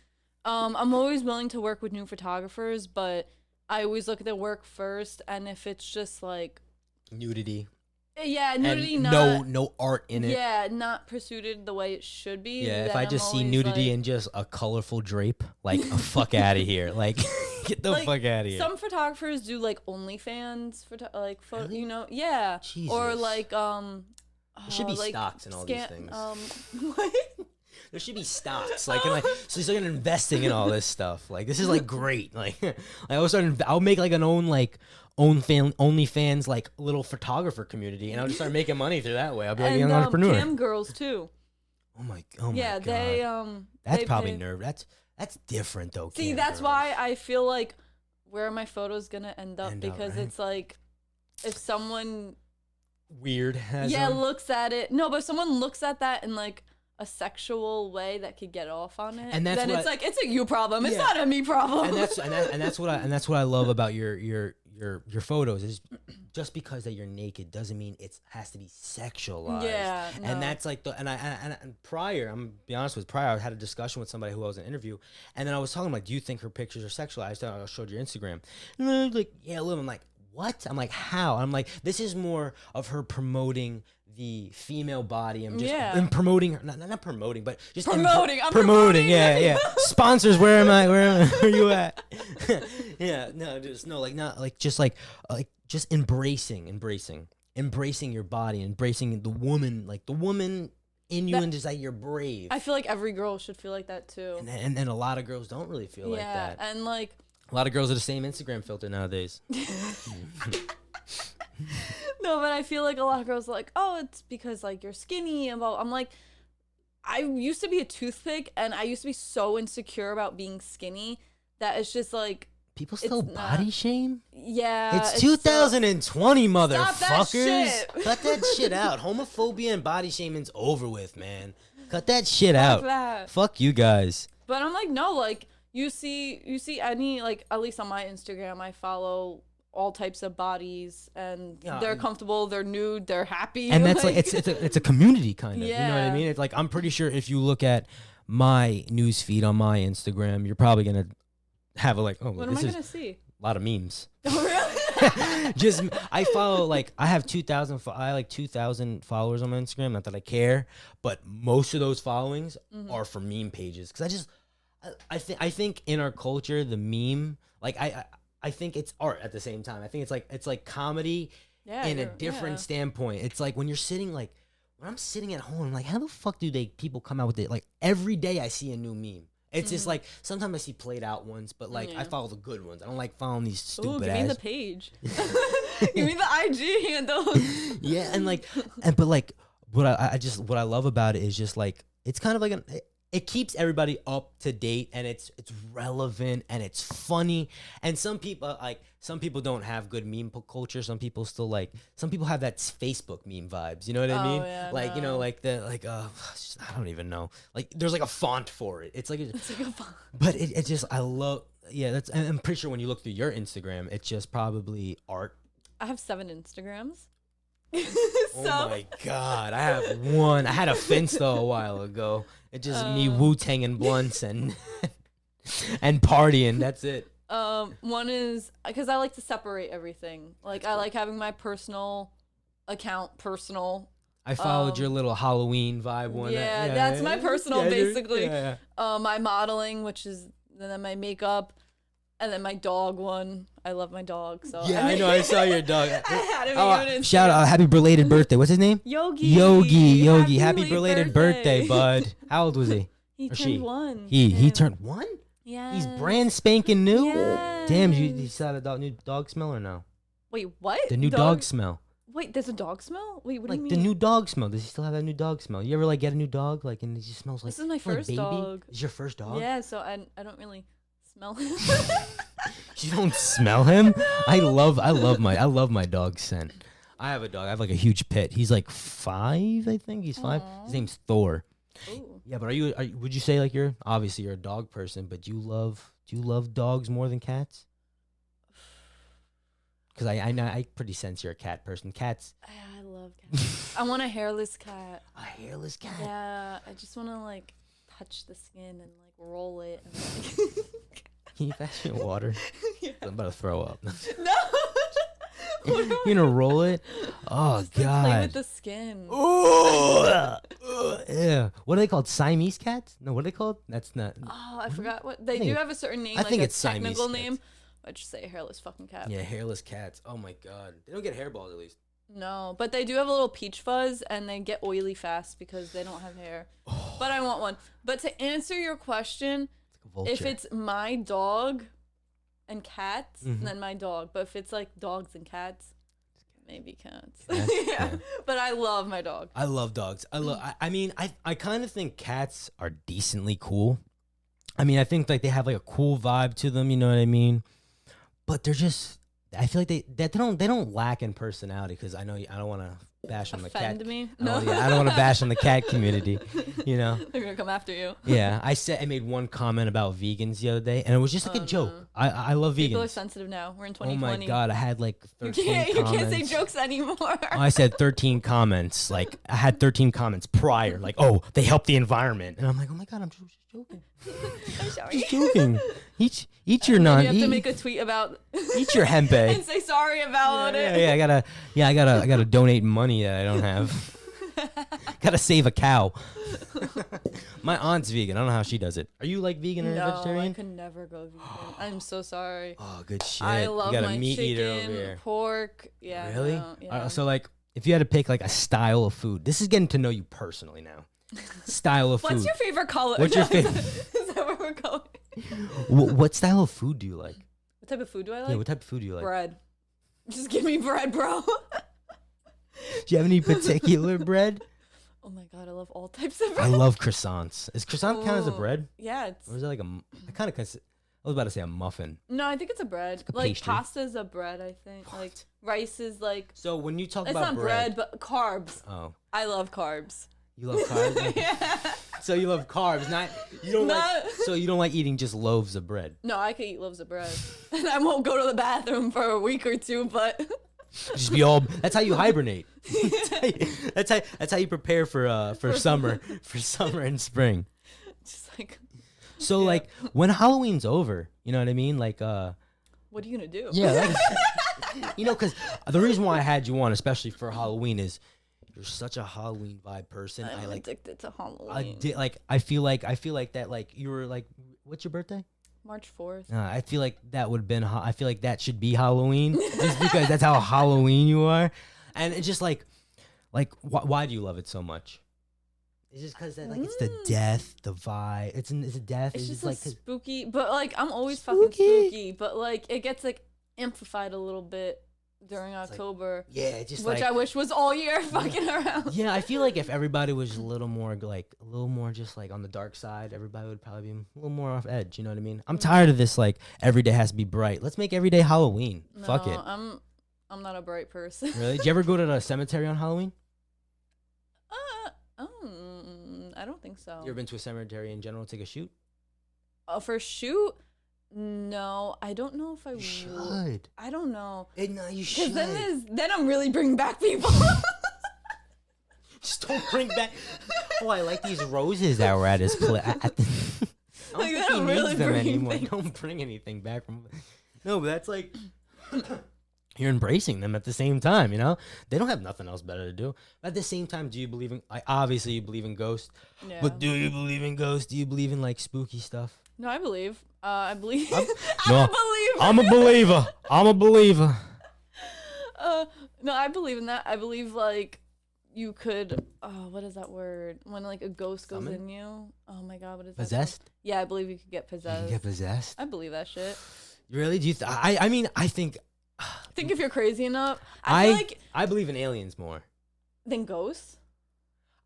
I'm always willing to work with new photographers, but I always look at their work first, and if it's just like Nudity. yeah, nudity, and not no art in it. yeah, not pursued the way it should be. Yeah, if then I I'm just see always nudity like- and just a colorful drape, like fuck out of here. Like get the Like, fuck out of here. Some photographers do like OnlyFans like photo, Really? you know, yeah, or Jesus. like There should be like stocks in all these things. What? There should be stocks, like, and like, so you start investing in all this stuff. Like, this is like great. Like, I'll make like an OnlyFans like little photographer community, and I'll just start making money through that way. I'll be like an entrepreneur. Cam girls too. Oh my Yeah, god. they That's they probably pay- nerve. That's different though. See, cam that's girls. why I feel like where are my photos gonna end up End up, because right? it's like if someone Weird has them. looks at it. No, but if someone looks at that in like a sexual way that could get off on it, And that's then what it's I- like it's a you problem. It's Yeah. not a me problem. and that's what I love about your photos is just because that you're naked doesn't mean it has to be sexualized. Yeah, no. And that's like and prior, I'm gonna be honest with prior, I had a discussion with somebody who I was in an interview, and then I was talking like, do you think her pictures are sexualized? I showed your Instagram, and they're like, yeah, a little. I'm like, what? I'm like, how? I'm like, this is more of her promoting the female body and just Yeah. and promoting her, not promoting, but just Promoting. I'm promoting. promoting Yeah, the yeah. Sponsors, where are you at? Yeah, no, just no, like not like just embracing your body, embracing the woman, like the woman in you, That- and just like you're brave. I feel like every girl should feel like that too. and a lot of girls don't really feel like Yeah, that. and like A lot of girls are the same Instagram filter nowadays. no, but I feel like a lot of girls are like, oh, it's because like you're skinny and blah. I'm like, I used to be a toothpick, and I used to be so insecure about being skinny that it's just like, People still It's not- body shame? yeah, It's so- 2020, Stop that motherfuckers. shit. Cut that shit out. Homophobia and body shaming's over with, man. Cut that shit Fuck out. that. Fuck you guys. But I'm like, no, like you see any like at least on my Instagram, I follow all types of bodies, and Yeah, they're and- comfortable, they're nude, they're happy, And that's like it's a community kind of. You know what I Yeah. mean? It's like I'm pretty sure if you look at my news feed on my Instagram, you're probably gonna have a like, oh, what am this I is gonna see? a lot of memes. Oh, really? Just I follow like I have 2,000 I like 2,000 followers on my Instagram. Not that I care, but most of those followings Mm-hmm. are for meme pages because I think in our culture the meme like I think it's art at the same time. I think it's like comedy Yeah, in a you're- different yeah. standpoint. It's like when you're sitting like when I'm sitting at home, I'm like, how the fuck do people come out with it? Like every day I see a new meme. It's just like sometimes I see played out ones, but like I Mm-hmm. Yeah. follow the good ones. I don't like following these Ooh, stupid give me ass. the page. Give me the IG handle. Yeah, and like but like what what I love about it is just like it's kind of like it keeps everybody up to date, and it's relevant and it's funny. And some people don't have good meme culture. Some people have that Facebook meme vibes. You know what I Oh, mean? yeah, like you know, no. like the I don't even know. Like there's like a font for it. It's like It's like a fun- but it just I love. Yeah, that's. I'm pretty sure when you look through your Instagram, it's just probably art. I have 7 Instagrams. Oh my god, I have one. I had a fence though a while ago. It's just me Wu-Tanging blunts and and partying. That's it. One is because I like to separate everything. Like I like having my personal account personal. I followed your little Halloween vibe one. Yeah, that's my personal basically. Yeah. My modeling, which is then my makeup, and then my dog one. I love my dog, so Yeah, I know. I saw your dog. I had him even Shout out! Happy belated birthday. What's his name? Yogi. Yogi. Happy belated birthday, bud. How old was he? He Or turned she? 1. He turned 1. Yeah. He's brand spanking new. Yes. Damn, you saw the new dog smell or no? Wait, what? The new dog smell. Wait, there's a dog smell? Wait, what do Like you mean? the new dog smell. Does he still have that new dog smell? You ever like get a new dog like and it just smells like This is my like first baby? dog. Is your first dog? Yeah, so I don't really smell him. You don't smell him? I love my dog scent. I have a dog. I have like a huge pit. He's like 5, I think. He's 5. His name's Thor. Ooh. Yeah, but would you say like you're a dog person, but do you love dogs more than cats? Because I pretty sense you're a cat person. Cats. I love cats. I want a hairless cat. A hairless cat. Yeah, I just want to like touch the skin and like roll it. And, like Can you pass me water? Yeah. I'm about to throw up. No. You gonna roll it? Oh Just, like, play with god. the skin. Yeah. What are they called? Siamese cats? No, what are they called? That's not. Oh, I forgot what they think do have a certain name. I like think a it's Siamese technical cats. name. I just say a hairless fucking cat. Yeah, hairless cats. Oh my god. They don't get hairballs at least. No, but they do have a little peach fuzz, and they get oily fast because they don't have hair. But I want one. But to answer your question, It's like a vulture. if it's my dog and cats, Mhm. then my dog. But if it's like dogs and cats, maybe cats. Cats, yeah. yeah. But I love my dog. I love dogs. I mean, I kind of think cats are decently cool. I mean, I think like they have like a cool vibe to them, you know what I mean? But they're just I feel like they don't lack in personality because I know I don't want to bash on the cat. Offend me? I don't want to bash on the cat community, you know? They're gonna come after you. Yeah, I made one comment about vegans the other day, and it was just like a joke. no. I love People are vegans. sensitive now. We're in Oh 2020. my god, I had like 13 You comments. can't say jokes anymore. I said 13 comments. Like I had 13 comments prior. Like, oh, they help the environment, and I'm like, oh my god, I'm just joking. I'm sorry. Just joking. Eat your Then non. you have to Eat, make a tweet about eat your and hempeh. say sorry about it. Yeah, I gotta donate money that I don't have. Gotta save a cow. My aunt's vegan. I don't know how she does it. Are you like vegan or No, I vegetarian? could never go vegan. I'm so sorry. Oh, good shit. I love you got my a meat eater over chicken, here. pork. Yeah. Really? no, yeah. So like, if you had to pick like a style of food, this is getting to know you personally now. Style of food. What's your favorite color? What's your Is favorite- that what we're going? What style of food do you like? What type of food do I Yeah, like? what type of food do you like? Bread. Just give me bread, bro. Do you have any particular bread? Oh my god, I love all types of I bread. love croissants. Is croissant count as a Ooh. bread? Yeah, it's Or is it like I kind of I was about to say a muffin. no, I think it's a bread. a Like pastry. pasta is a bread, I think. Like rice is like So when you talk it's about not bread, but carbs. oh, I love carbs. you love carbs. Yeah. So you love carbs, not you don't like. No. So you don't like eating just loaves of bread. No, I could eat loaves of bread, and I won't go to the bathroom for a week or two. But Just be all. That's how you hibernate. That's how you prepare for summer, for summer and spring. just like, So Yeah. like when Halloween's over, you know what I mean? Like what are you gonna do? yeah, that is, you know, because the reason why I had you on, especially for Halloween, is you're such a Halloween vibe person. I'm I like. addicted to Halloween. I feel like that like you were like, what's your birthday? March 4th. I feel like that would have been. I feel like that should be Halloween, just because that's how Halloween you are, and it's just like why do you love it so much? It's just because like it's the death, the vibe. It's a death. It's It's just like like 'cause- spooky, but like I'm always fucking Spooky. spooky, but like it gets like amplified a little bit during like- October, yeah, it's just which like I wish was all year fucking around. yeah. I feel like if everybody was a little more just like on the dark side, everybody would probably be a little more off edge. You know what I mean? I'm tired of this. Like every day has to be bright. Let's make every day Halloween. Fuck No, it. I'm not a bright person. Really? Did you ever go to the cemetery on Halloween? I don't think so. You ever been to a cemetery in general? Take a shoot? For shoot, No, I don't know if I would. Should. I don't know. No, you Because should. then I'm really bringing back people. Just don't bring back. Oh, I like these roses that were at his place. I don't Like, think they he don't needs really them bring anymore. things. Don't bring anything back from. No, but that's like you're embracing them at the same time. You know, they don't have nothing else better to do. But at the same time, do you believe in? Obviously, you believe in ghosts. Yeah. But do you believe in ghosts? Do you believe in like spooky stuff? No, I believe. I believe. I'm- I'm no, a believer. I'm a believer. I'm a believer. No, I believe in that. I believe like you could. Oh, what is that word? When like a ghost goes Summon? in you. Oh my god, what is that? Possessed? called? Yeah, I believe you could get You possessed. can get possessed. I believe that shit. Really? Do you? I mean, I think. I think if you're crazy enough, I feel like I believe in aliens more. than ghosts.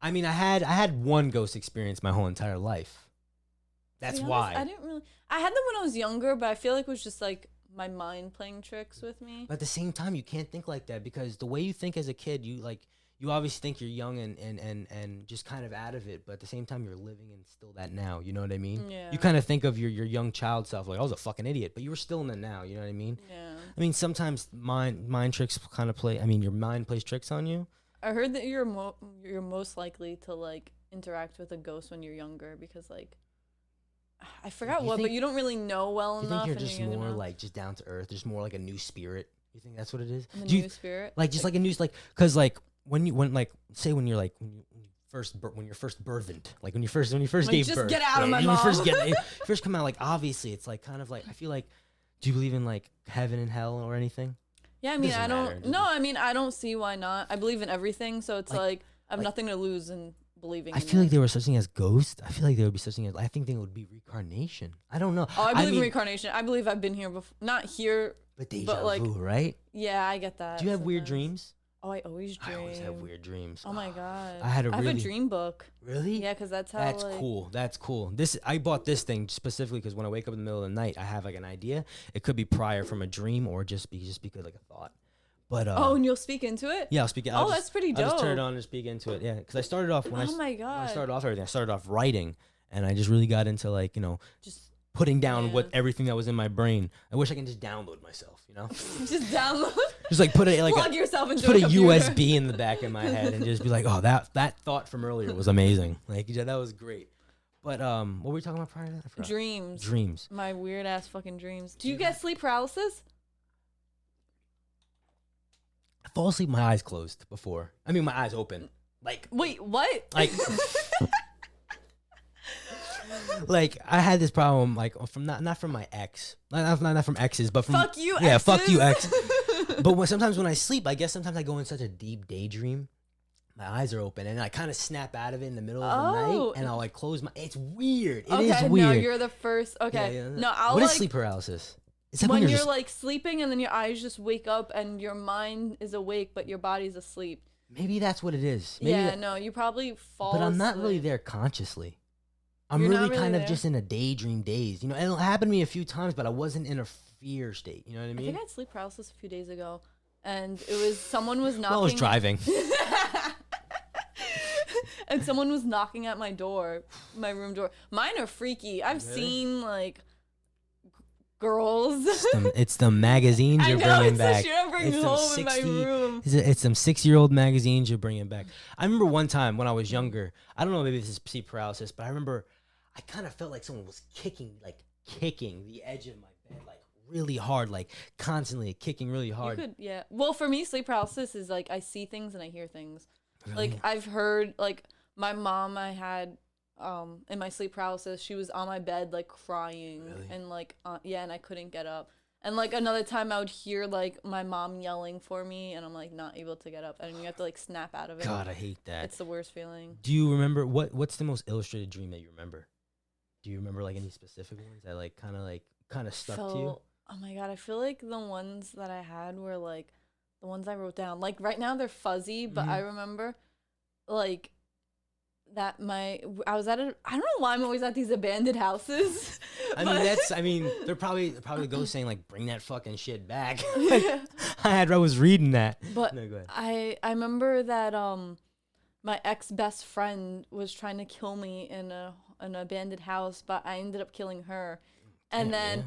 I mean, I had one ghost experience my whole entire life. To That's be honest, why. I didn't really. I had them when I was younger, but I feel like it was just like my mind playing tricks with me. But at the same time, you can't think like that because the way you think as a kid, you obviously think you're young and just kind of out of it. But at the same time, you're living in still that now. You know what I mean? Yeah. You kind of think of your young child self like I was a fucking idiot, but you were still in the now. You know what I mean? Yeah. I mean, sometimes mind tricks kind of play. I mean, your mind plays tricks on you. I heard that you're most likely to like interact with a ghost when you're younger because like I forgot You what, think- but you don't really know well You enough. think you're and just young more enough. like just down to earth? There's more like a new spirit. You think that's what it is? And the Do you, new spirit. like just like a news like because like when say when you're first birthed like when you first Like, gave just birth get out of my when you first mom. first come out like obviously it's like kind of like I feel like do you believe in like heaven and hell or anything? Yeah, I mean, Doesn't I don't. matter, does No, it? I mean, I don't see why not. I believe in everything, so it's Like- I have nothing to lose in believing. I in feel it. like there was such thing as ghosts. I feel like there would be such thing as I think there would be reincarnation. I don't know. Oh, I believe in mean, reincarnation. I believe I've been here before. Not here. but deja but, like, vu, right? Yeah, I get that. Do you have weird sometimes. dreams? Oh, I always dream. I always have weird dreams. Oh my god. I had a I have a really- dream book. Really? Yeah, because that's how. That's like, cool. That's cool. This I bought this thing specifically because when I wake up in the middle of the night, I have like an idea. It could be prior from a dream or just because like a thought. But Oh, and you'll speak into it. yeah, I'll speak. Oh, that's pretty I'll just turn it dope. on and speak into it. Yeah, because I started off when Oh my when I god. started off everything. I started off writing, and I just really got into like Just putting down Yeah. everything that was in my brain. I wish I can just download myself. just download. Just like put it like Plug yourself into put a computer. USB in the back of my head and just be like, oh, that thought from earlier was amazing. Like yeah, that was great. But what were we talking about prior to that? I forgot. Dreams. Dreams. My weird ass fucking dreams. Do you get sleep paralysis? I fall asleep, my eyes closed before. I mean, my eyes open. Like, Wait, what? like, like I had this problem, like from not from my ex, not from exes, but from Fuck you, yeah, fuck you, exes. ex. But sometimes when I sleep, I guess sometimes I go in such a deep daydream. My eyes are open and I kind of snap out of it in the middle of the Oh. night, and I'll like close my. It's weird. It Okay, is no, weird. you're the first. Okay, Yeah, yeah. no, I'll What like is sleep paralysis? Is that when you're just, like sleeping and then your eyes just wake up and your mind is awake but your body's asleep. maybe that's what it is. Maybe Yeah, that- no, you probably fall. but I'm not really asleep. there consciously. I'm You're not really really kind of there? just in a daydream daze. You know, and it happened to me a few times, but I wasn't in a fear state. You know what I I mean? think I had sleep paralysis a few days ago, and it was someone was knocking. Well, I was driving. And someone was knocking at my door, my room door. Mine are freaky. I've Really? seen like girls. It's the magazines I you're know bringing it's back. the shit I'm bringing It's them home in my room. It's some 6-year-old magazines you're bringing back. I remember one time when I was younger. I don't know, maybe this is sleep paralysis, but I remember I kind of felt like someone was kicking the edge of my bed, like really hard, like constantly kicking really You hard. could, yeah. Well, for me, sleep paralysis is like I see things and I hear things. Really? Like I've heard, like my mom, I had in my sleep paralysis, she was on my bed like crying Really? and like yeah, and I couldn't get up. And like another time, I would hear like my mom yelling for me, and I'm like not able to get up, and you have to like snap out of it. God, I hate that. It's the worst feeling. Do you remember what's the most illustrated dream that you remember? Do you remember like any specific ones that like kind of stuck to you? Oh my god, I feel like the ones that I had were like the ones I wrote down. Like right now they're fuzzy, but I remember like that I was at I don't know why I'm always at these abandoned houses. I but- mean they're probably ghosts saying like bring that fucking shit back. I was reading that. But No, go ahead. I remember that my ex best friend was trying to kill me in an abandoned house, but I ended up killing her. And Yeah, then yeah.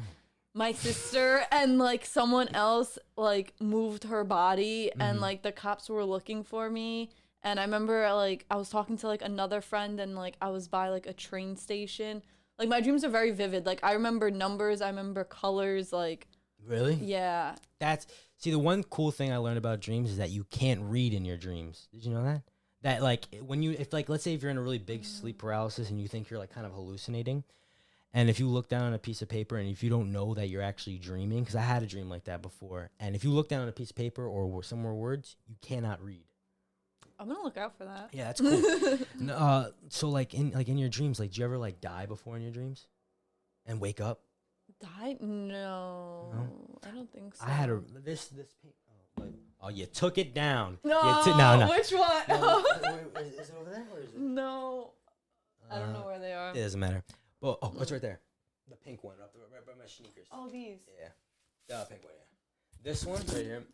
my sister and like someone else like moved her body and like the cops were looking for me. And I remember like I was talking to like another friend and like I was by like a train station. Like my dreams are very vivid. Like I remember numbers, I remember colors, like Really? yeah. See, the one cool thing I learned about dreams is that you can't read in your dreams. Did you know that? That like if like let's say if you're in a really big sleep paralysis and you think you're like kind of hallucinating, and if you look down on a piece of paper and if you don't know that you're actually dreaming, because I had a dream like that before, and if you look down on a piece of paper or some more words, you cannot read. I'm gonna look out for that. Yeah, that's cool. So like in your dreams, like do you ever like die before in your dreams, and wake up? Die? No, I don't think so. I had this. Oh, you took it down. No, no. Which one? No, is it over there or is it? No, I don't know where they are. It doesn't matter. But it's right there. The pink one up there, right by my sneakers. Oh, these. Yeah, the pink one. Yeah. This one right here.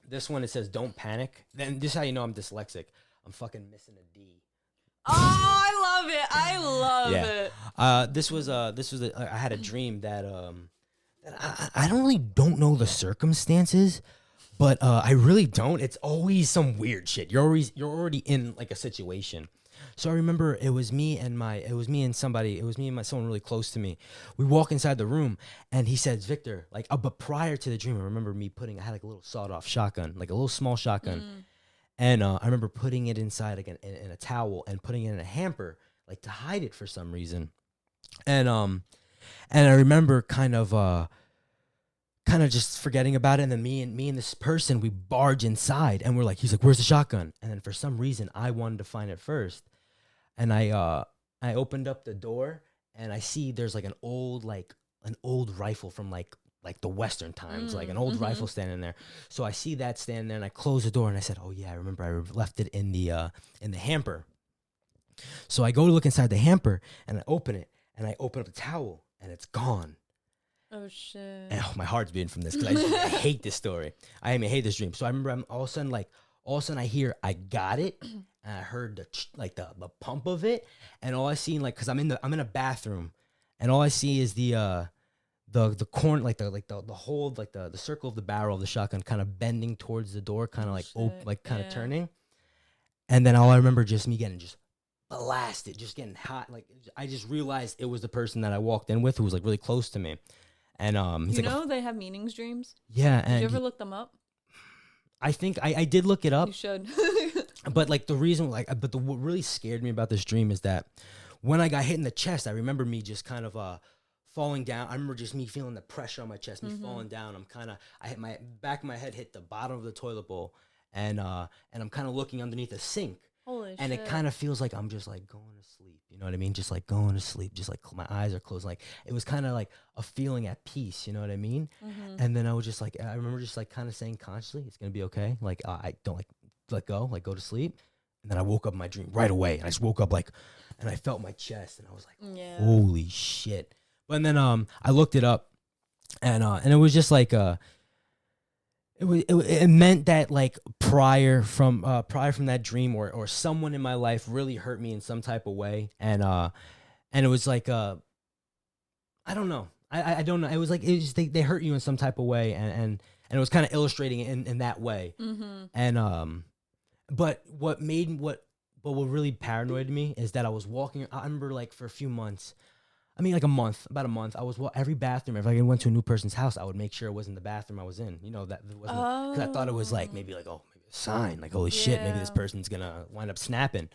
This one it says "Don't panic." Then this is how you know I'm dyslexic. I'm fucking missing a D. Oh, I love it. I love it. This was I had a dream that I don't know the circumstances, but I really don't. It's always some weird shit. You're already in like a situation. So I remember it was me and someone really close to me. We walk inside the room and he says, "Victor," like, but prior to the dream, I remember I had like a little sawed-off shotgun, like a little small shotgun. And I remember putting it inside like in a towel and putting it in a hamper, like to hide it for some reason. And I remember kind of just forgetting about it. And then me and this person, we barge inside and he's like, "Where's the shotgun?" And then for some reason, I wanted to find it first. And I opened up the door and I see there's like an old rifle from like the Western times, like an old rifle standing there. So I see that standing there and I close the door and I said, "Oh yeah, I remember I left it in the hamper." So I go to look inside the hamper and I open it and I open up the towel and it's gone. Oh shit. And my heart's beating from this because I hate this story. I hate this dream. So I remember all of a sudden I hear I got it and I heard the pump of it, and all I see because I'm in a bathroom and all I see is the corner, the hole, the circle of the barrel of the shotgun kind of bending towards the door, kind of turning. And then all I remember just me getting just blasted, just getting hot. Like I just realized it was the person that I walked in with who was like really close to me. And he's they have meanings dreams. Yeah. Did you ever look them up? I think I did look it up. You should. But like the reason, what really scared me about this dream is that when I got hit in the chest, I remember me just kind of falling down. I remember just me feeling the pressure on my chest, me falling down. I hit my back of my head hit the bottom of the toilet bowl, and I'm kind of looking underneath a sink. Holy and shit. It kind of feels like I'm just like going to sleep. You know what I mean? Just like going to sleep. Just like my eyes are closed. Like it was kind of like a feeling at peace. You know what I mean? And then I was just like, I remember just like kind of saying consciously, "It's gonna be okay." Like I don't like let go, like go to sleep. And then I woke up in my dream right away. And I just woke up and I felt my chest, and I was like, "Holy shit!" But then I looked it up, and it was just like it meant that like prior from that dream or someone in my life really hurt me in some type of way, and it was like I don't know, I don't know, it was like they hurt you in some type of way, and it was kind of illustrating it in that way. And but what really paranoid me is that I was walking. I remember like for a few months. I mean, like about a month. I was every bathroom. If I went to a new person's house, I would make sure it wasn't the bathroom I was in. You know, that it wasn't, because I thought it was like maybe a sign. Like, holy shit, maybe this person's gonna wind up snapping.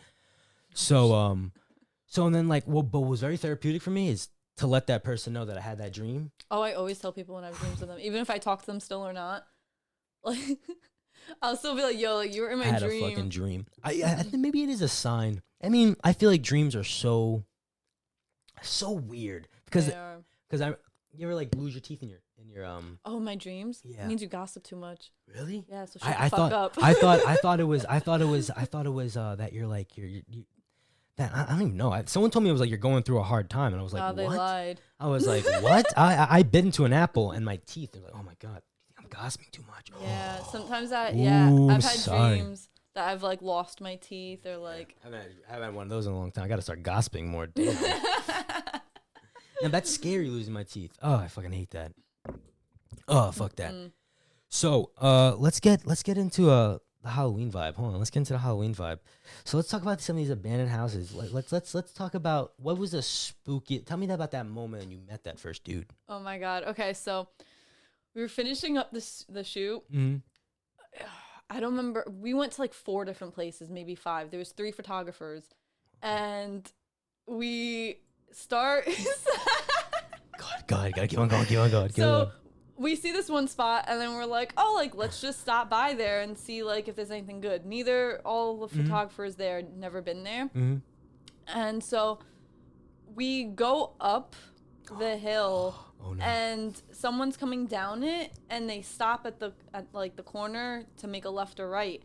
So and then but what was very therapeutic for me is to let that person know that I had that dream. Oh, I always tell people when I have dreams with them, even if I talk to them still or not. Like, I'll still be like, "Yo, like you were in my dream." I had a fucking dream. I think maybe it is a sign. I mean, I feel like dreams are so weird because you ever like lose your teeth in your Oh, my dreams? Yeah. It means you gossip too much. Really? Yeah, so shut the fuck up. I thought it was that you're like that I don't even know. Someone told me it was like you're going through a hard time, and I was like, "Oh, they what?" lied. I was like, what? I bit into an apple and my teeth are like, oh my god, I'm gossiping too much. Yeah, sometimes I've Ooh, had sorry. dreams that I've like lost my teeth or like. I haven't had one of those in a long time. I got to start gossiping more. Damn. Now that's scary, losing my teeth. Oh, I fucking hate that. Oh, fuck that. So, let's get into the Halloween vibe. Hold on, let's get into the Halloween vibe. So let's talk about some of these abandoned houses. Let's talk about what was a spooky. Tell me about that moment when you met that first dude. Oh my god. Okay, so we were finishing up the shoot. Mm-hmm. I don't remember. We went to like 4 different places, maybe 5. There was 3 photographers, and we start. God, gotta keep on going. So we see this one spot, and then we're like, oh, like let's just stop by there and see like if there's anything good. Neither all the photographers there had never been there, and so we go up the hill. Oh, no. And someone's coming down it, and they stop at like the corner to make a left or right,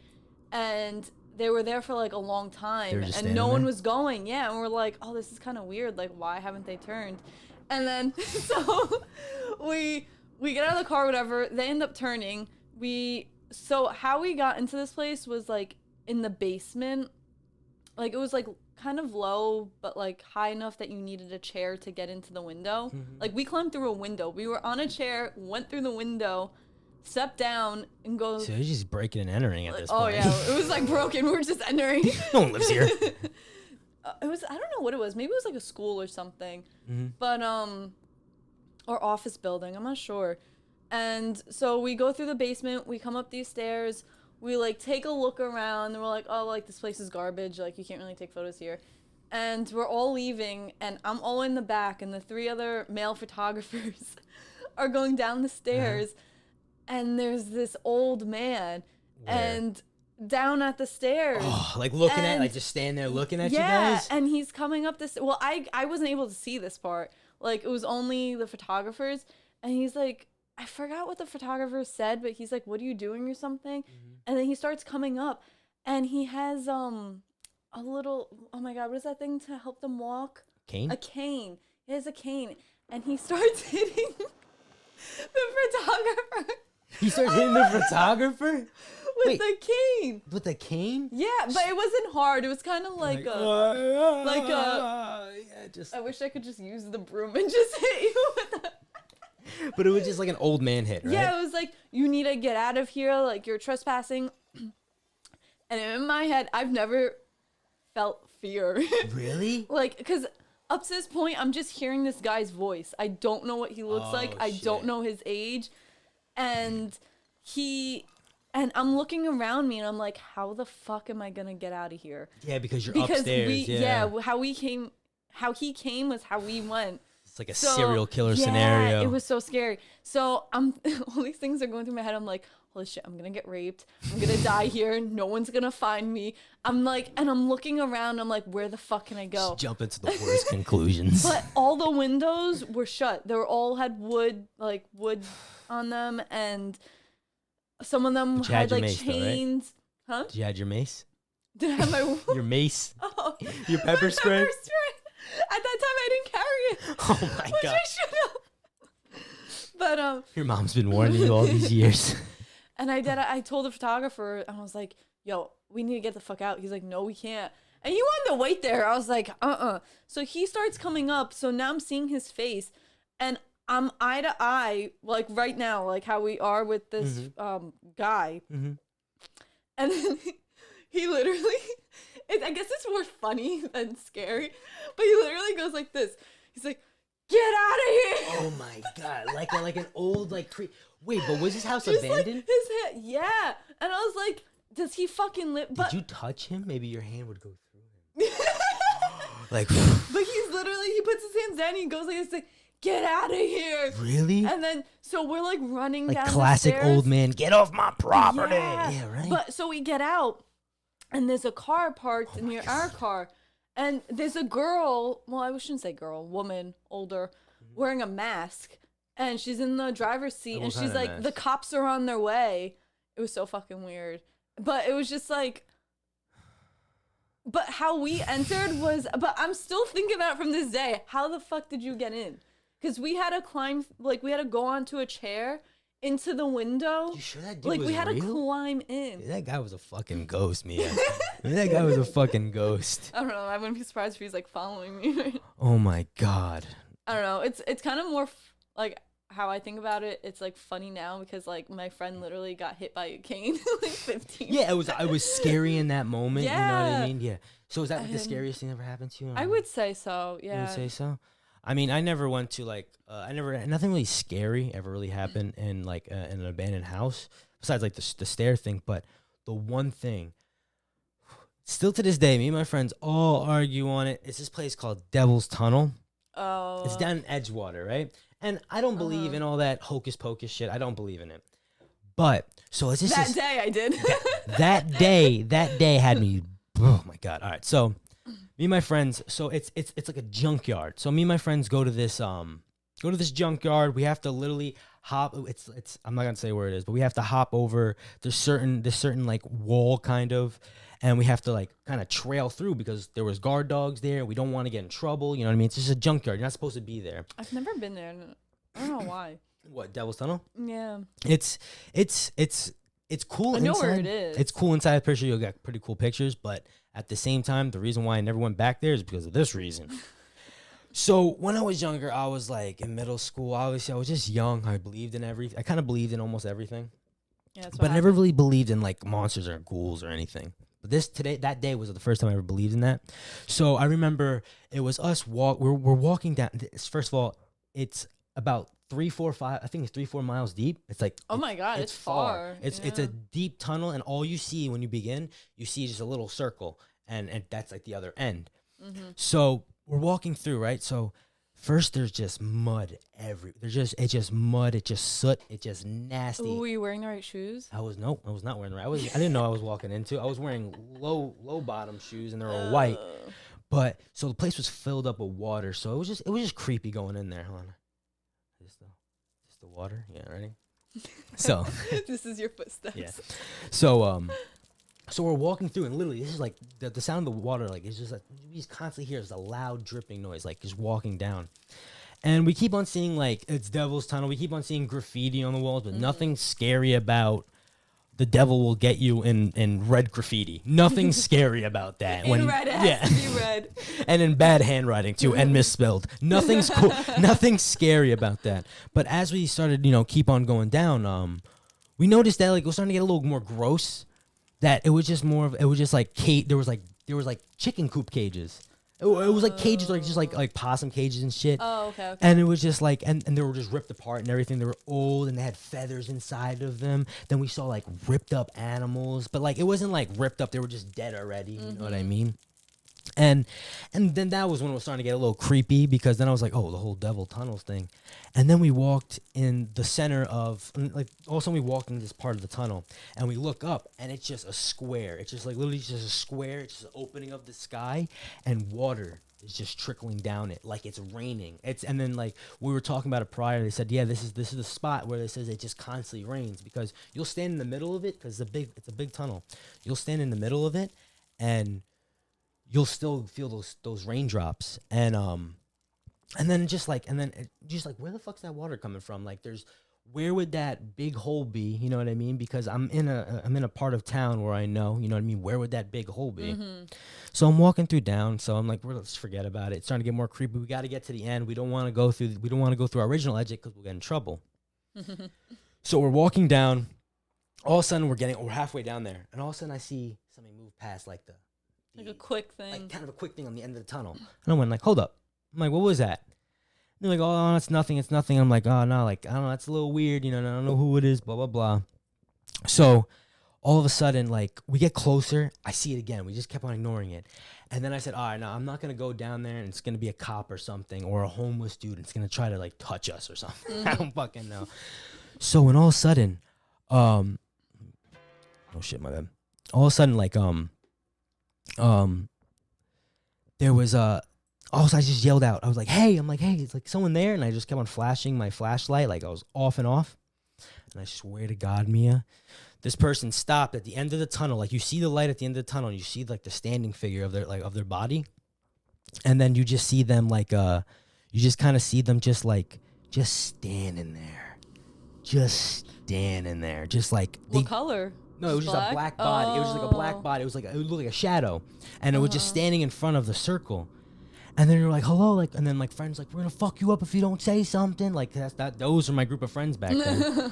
and they were there for like a long time, and no one was going. Yeah, and we're like, oh, this is kind of weird. Like, why haven't they turned? And then so we get out of the car, whatever. They end up turning. So how we got into this place was like in the basement. Like it was like kind of low, but like high enough that you needed a chair to get into the window. Like we climbed through a window. We were on a chair, went through the window, stepped down, and go. So you're just breaking and entering at this Oh point. yeah, it was like broken. We were just entering. No one lives here. It was, I don't know what it was. Maybe it was like a school or something. But or office building. I'm not sure. And so we go through the basement. We come up these stairs. We like take a look around, and we're like, oh, like this place is garbage. Like you can't really take photos here. And we're all leaving, and I'm all in the back, and the 3 other male photographers are going down the stairs, and there's this old man, and down at the stairs. Oh, like looking at, like just standing there looking at you guys? Yeah, and he's coming up this. Well, I wasn't able to see this part. Like it was only the photographers, and he's like, I forgot what the photographer said, but he's like, "What are you doing?" or something. And then he starts coming up, and he has a little, oh my god, what is that thing to help them walk? Cane? A cane. He has a cane, and he starts hitting the photographer. He starts hitting the photographer? With the cane. With the cane? Yeah, but it wasn't hard. It was kind of like just. I wish I could just use the broom and just hit you with that. But it was just like an old man hit, right? Yeah, it was like, you need to get out of here, like you're trespassing. And in my head, I've never felt fear. Really? Like, because up to this point, I'm just hearing this guy's voice. I don't know what he looks like. I don't know his age. And I'm looking around me, and I'm like, how the fuck am I going to get out of here? Yeah, because you're upstairs. How he came was how we went. It's like a serial killer scenario. It was so scary. So all these things are going through my head. I'm like, holy shit, I'm gonna get raped. I'm gonna die here. No one's gonna find me. I'm like, and I'm looking around. I'm like, where the fuck can I go? Just jump into the worst conclusions. But all the windows were shut. They were all had wood on them, and some of them had like chains. Though, right? Huh? Did you have your mace? Did I have my your mace? Oh, your pepper spray? Pepper spray. At that time, I didn't carry it. Oh my god! I should have. But your mom's been warning you all these years. And I told the photographer, I was like, "Yo, we need to get the fuck out." He's like, "No, we can't." And he wanted to wait there. I was like, So he starts coming up. So now I'm seeing his face, and I'm eye to eye, like right now, like how we are with this guy. And then he literally, I guess it's more funny than scary, but he literally goes like this. He's like, "Get out of here!" Oh my god! Like an old Wait, but was his house Just abandoned? like his head, yeah. And I was like, "Does he fucking live?" Did you touch him? Maybe your hand would go through him. Like, but he's literally, he puts his hands down. And he goes like this, like, "Get out of here!" Really? And then so we're like running like down classic the stairs. old man, get off my property. Yeah, right. But so we get out, and there's a car parked near our car, and there's a girl. Well, I shouldn't say girl, woman, older, wearing a mask, and she's in the driver's seat, and she's like, "The cops are on their way." It was so fucking weird, but it was just like. But how we entered was, but I'm still thinking about it from this day. How the fuck did you get in? Because we had to climb, like we had to go onto a chair into the window. You sure that dude like was we had real? to climb in. That guy was a fucking ghost, Mia. That guy was a fucking ghost. I don't know. I wouldn't be surprised if he's like following me. Oh my god. I don't know. It's kind of more like how I think about it, it's like funny now because like my friend literally got hit by a cane like 15. Yeah, it was scary in that moment. You know what I Yeah. mean? Yeah. So is that the And scariest thing ever happened to you? I would say so. You Yeah. would say so? I mean, I never went to like nothing really scary ever really happened in like in an abandoned house besides like the stair thing. But the one thing, still to this day, me and my friends all argue on it. It's this place called Devil's Tunnel. Oh. It's down in Edgewater, right? And I don't believe Uh-huh. in all that hocus pocus shit. I don't believe in it. But so it's just That this- day I did. that day had me. Oh my god! All right, so me and my friends. So it's like a junkyard. So me and my friends go to this junkyard. We have to literally hop. It's I'm not gonna say where it is, but we have to hop over this certain like wall kind of, and we have to like kind of trail through because there was guard dogs there. We don't want to get in trouble. You know what I mean? It's just a junkyard. You're not supposed to be there. I've never been there. I don't know why. What, Devil's Tunnel? Yeah. It's cool. I know inside. where it is. It's cool inside the picture. You'll get pretty cool pictures, but at the same time, the reason why I never went back there is because of this reason. So when I was younger, I was like in middle school. Obviously, I was just young. I believed in everything. I kind of believed in almost everything, Yeah, that's what but I never happened. really believed in like monsters or ghouls or anything. But that day was the first time I ever believed in that. So I remember it was us we're walking down. First of all, it's about 3, 4, 5. I think it's 3, 4 miles deep. It's like Oh my god, it's far. It's a Yeah. deep tunnel, and all you see when you begin, you see just a little circle, and that's like the other end. Mhm. So we're walking through, right? So first there's just mud it's just mud, it's just soot, it's just nasty. Ooh, were you wearing the right shoes? I was not wearing the right. I didn't know I was walking into. I was wearing low bottom shoes, and they were white. But so the place was filled up with water, so it was just creepy going in there. Hold on. Is this the water? Yeah, ready? So This is your footsteps. yeah. So we're walking through, and literally this is like the sound of the water, like it's just like you just constantly hear is a loud dripping noise, like just walking down. And we keep on seeing like it's Devil's Tunnel. We keep on seeing graffiti on the walls, but nothing scary about the devil will get you in red graffiti. Nothing scary about that. In red, it has to be red. And in bad handwriting too, and misspelled. Nothing's cool. Nothing scary about that. But as we started, keep on going down, we noticed that like it was starting to get a little more gross. That it was just like there was like chicken coop cages. It was like cages, like just like possum cages and shit. Oh, okay. And it was just like, and they were just ripped apart and everything. They were old and they had feathers inside of them. Then we saw like ripped up animals, but like it wasn't like ripped up. They were just dead already. You know what I mean? And then that was when it was starting to get a little creepy, because then I was like, oh, the whole Devil Tunnels thing. And then we walked in the center of, like, all of a sudden we walked in this part of the tunnel, and we look up, and it's just a square. It's just like literally just a square. It's just an opening of the sky, and water is just trickling down it like it's raining. And then like we were talking about it prior. They said, yeah, this is the spot where it says it just constantly rains, because you'll stand in the middle of it, because it's a big tunnel. You'll stand in the middle of it, and you'll still feel those raindrops, and then just like where the fuck's that water coming from? Like, where would that big hole be? You know what I mean? Because I'm in a part of town where I know, you know what I mean? Where would that big hole be? So I'm walking through down. So I'm like, let's forget about it. It's starting to get more creepy. We got to get to the end. We don't want to go through our original exit because we'll get in trouble. So we're walking down. All of a sudden we're halfway down there, and all of a sudden I see somebody move past like Like a quick thing. like kind of a quick thing on the end of the tunnel. And I went like, hold up. I'm like, what was that? And they're like, oh, it's nothing. I'm like, oh, no, like, I don't know. That's a little weird. I don't know who it is, blah, blah, blah. So all of a sudden, like, we get closer. I see it again. We just kept on ignoring it. And then I said, all right, no, I'm not going to go down there and it's going to be a cop or something, or a homeless dude. It's going to try to, like, touch us or something. I don't fucking know. So when all of a sudden, oh, shit, my bad. All of a sudden, like, there was also I just yelled out. I was like, hey, it's like someone there, and I just kept on flashing my flashlight, like I was off and off. And I swear to God, Mia, this person stopped at the end of the tunnel. Like, you see the light at the end of the tunnel, and you see like the standing figure of their body, and then you just see them like you just kind of see them just standing there, just like What color? No, it was just a black body. It was just like a black body. It looked like a shadow, and it was just standing in front of the circle. And then you're like, hello, like, and then like friends like, we're gonna fuck you up if you don't say something. Like those are my group of friends back then.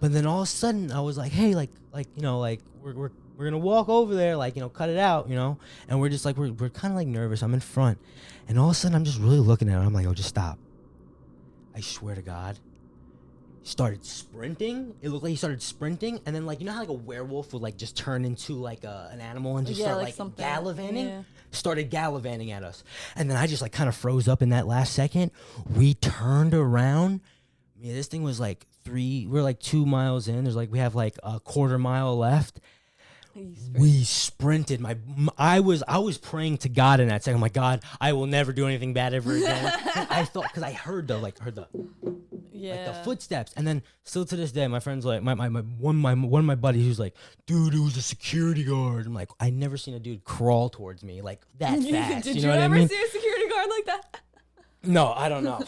But then all of a sudden I was like, hey, like you know, like we're gonna walk over there, like, you know, cut it out, you know. And we're just like we're kind of like nervous. I'm in front, and all of a sudden I'm just really looking at him. I'm like, oh, just stop. I swear to God. He started sprinting. It looked like he started sprinting, and then like, you know how like a werewolf would like just turn into like an animal and just start like gallivanting. Yeah. Started gallivanting at us, and then I just like kind of froze up in that last second. We turned around. Yeah, this thing was like we're like 2 miles in. There's like we have like a quarter mile left. We sprinted. I was praying to God in that second. I'm like, God, I will never do anything bad ever again. I thought, because I heard the like the footsteps, and then still to this day, my friends like one of my buddies who's like, dude, it was a security guard. I'm like, I never seen a dude crawl towards me like that fast. Did you you know what I ever mean? see a security guard like that? No, I don't know.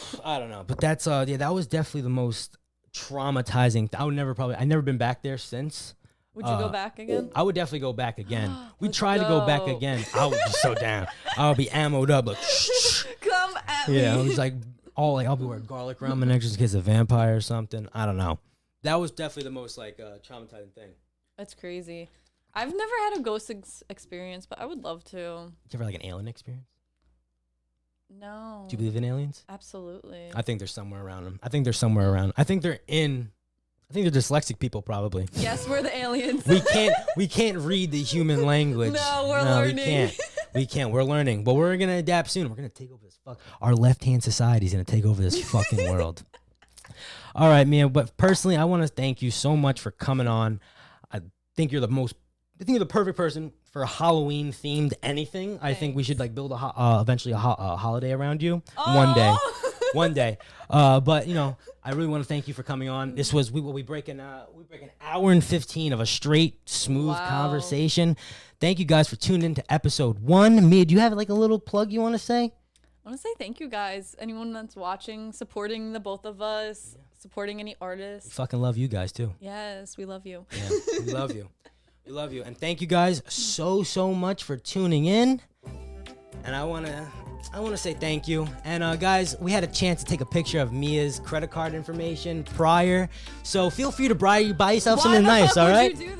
But that's yeah, that was definitely the most traumatizing. I never been back there since. Would you go back again? I would definitely go back again. We Let's tried to go back go. again. I would be so down. I would be ammoed up like Come at me. yeah. I was like all like I'll be wearing garlic around my neck just in case a vampire or something. I don't know. That was definitely the most like traumatizing thing. That's crazy. I've never had a ghost experience, but I would love to. Did you ever like an alien experience? No. Do you believe in aliens? Absolutely. I think they're somewhere around them. I think they're somewhere around. I think they're dyslexic people probably. Yes, we're the aliens. We can't read the human language. No, we're learning. We can't. We're learning, but we're gonna adapt soon. We're gonna take over this Our left-hand society is gonna take over this fucking world. All right, Mia. But personally, I want to thank you so much for coming on. I think you're the perfect person for a Halloween themed anything. Thanks. I think we should like build eventually a holiday around you one day. One day. But you know, I really want to thank you for coming on. This was we break an hour and 15 of a straight smooth conversation. Thank you guys for tuning in to episode 1. Mia, do you have like a little plug you want to say? I want to say thank you guys. Anyone that's watching, supporting the both of us, supporting any artists. We fucking love you guys too. Yes, we love you. Yeah, we love you. We love you. And thank you guys so much for tuning in. And I want to say thank you. And guys, we had a chance to take a picture of Mia's credit card information prior. So feel free to buy yourself something nice, all right? Why the fuck would you do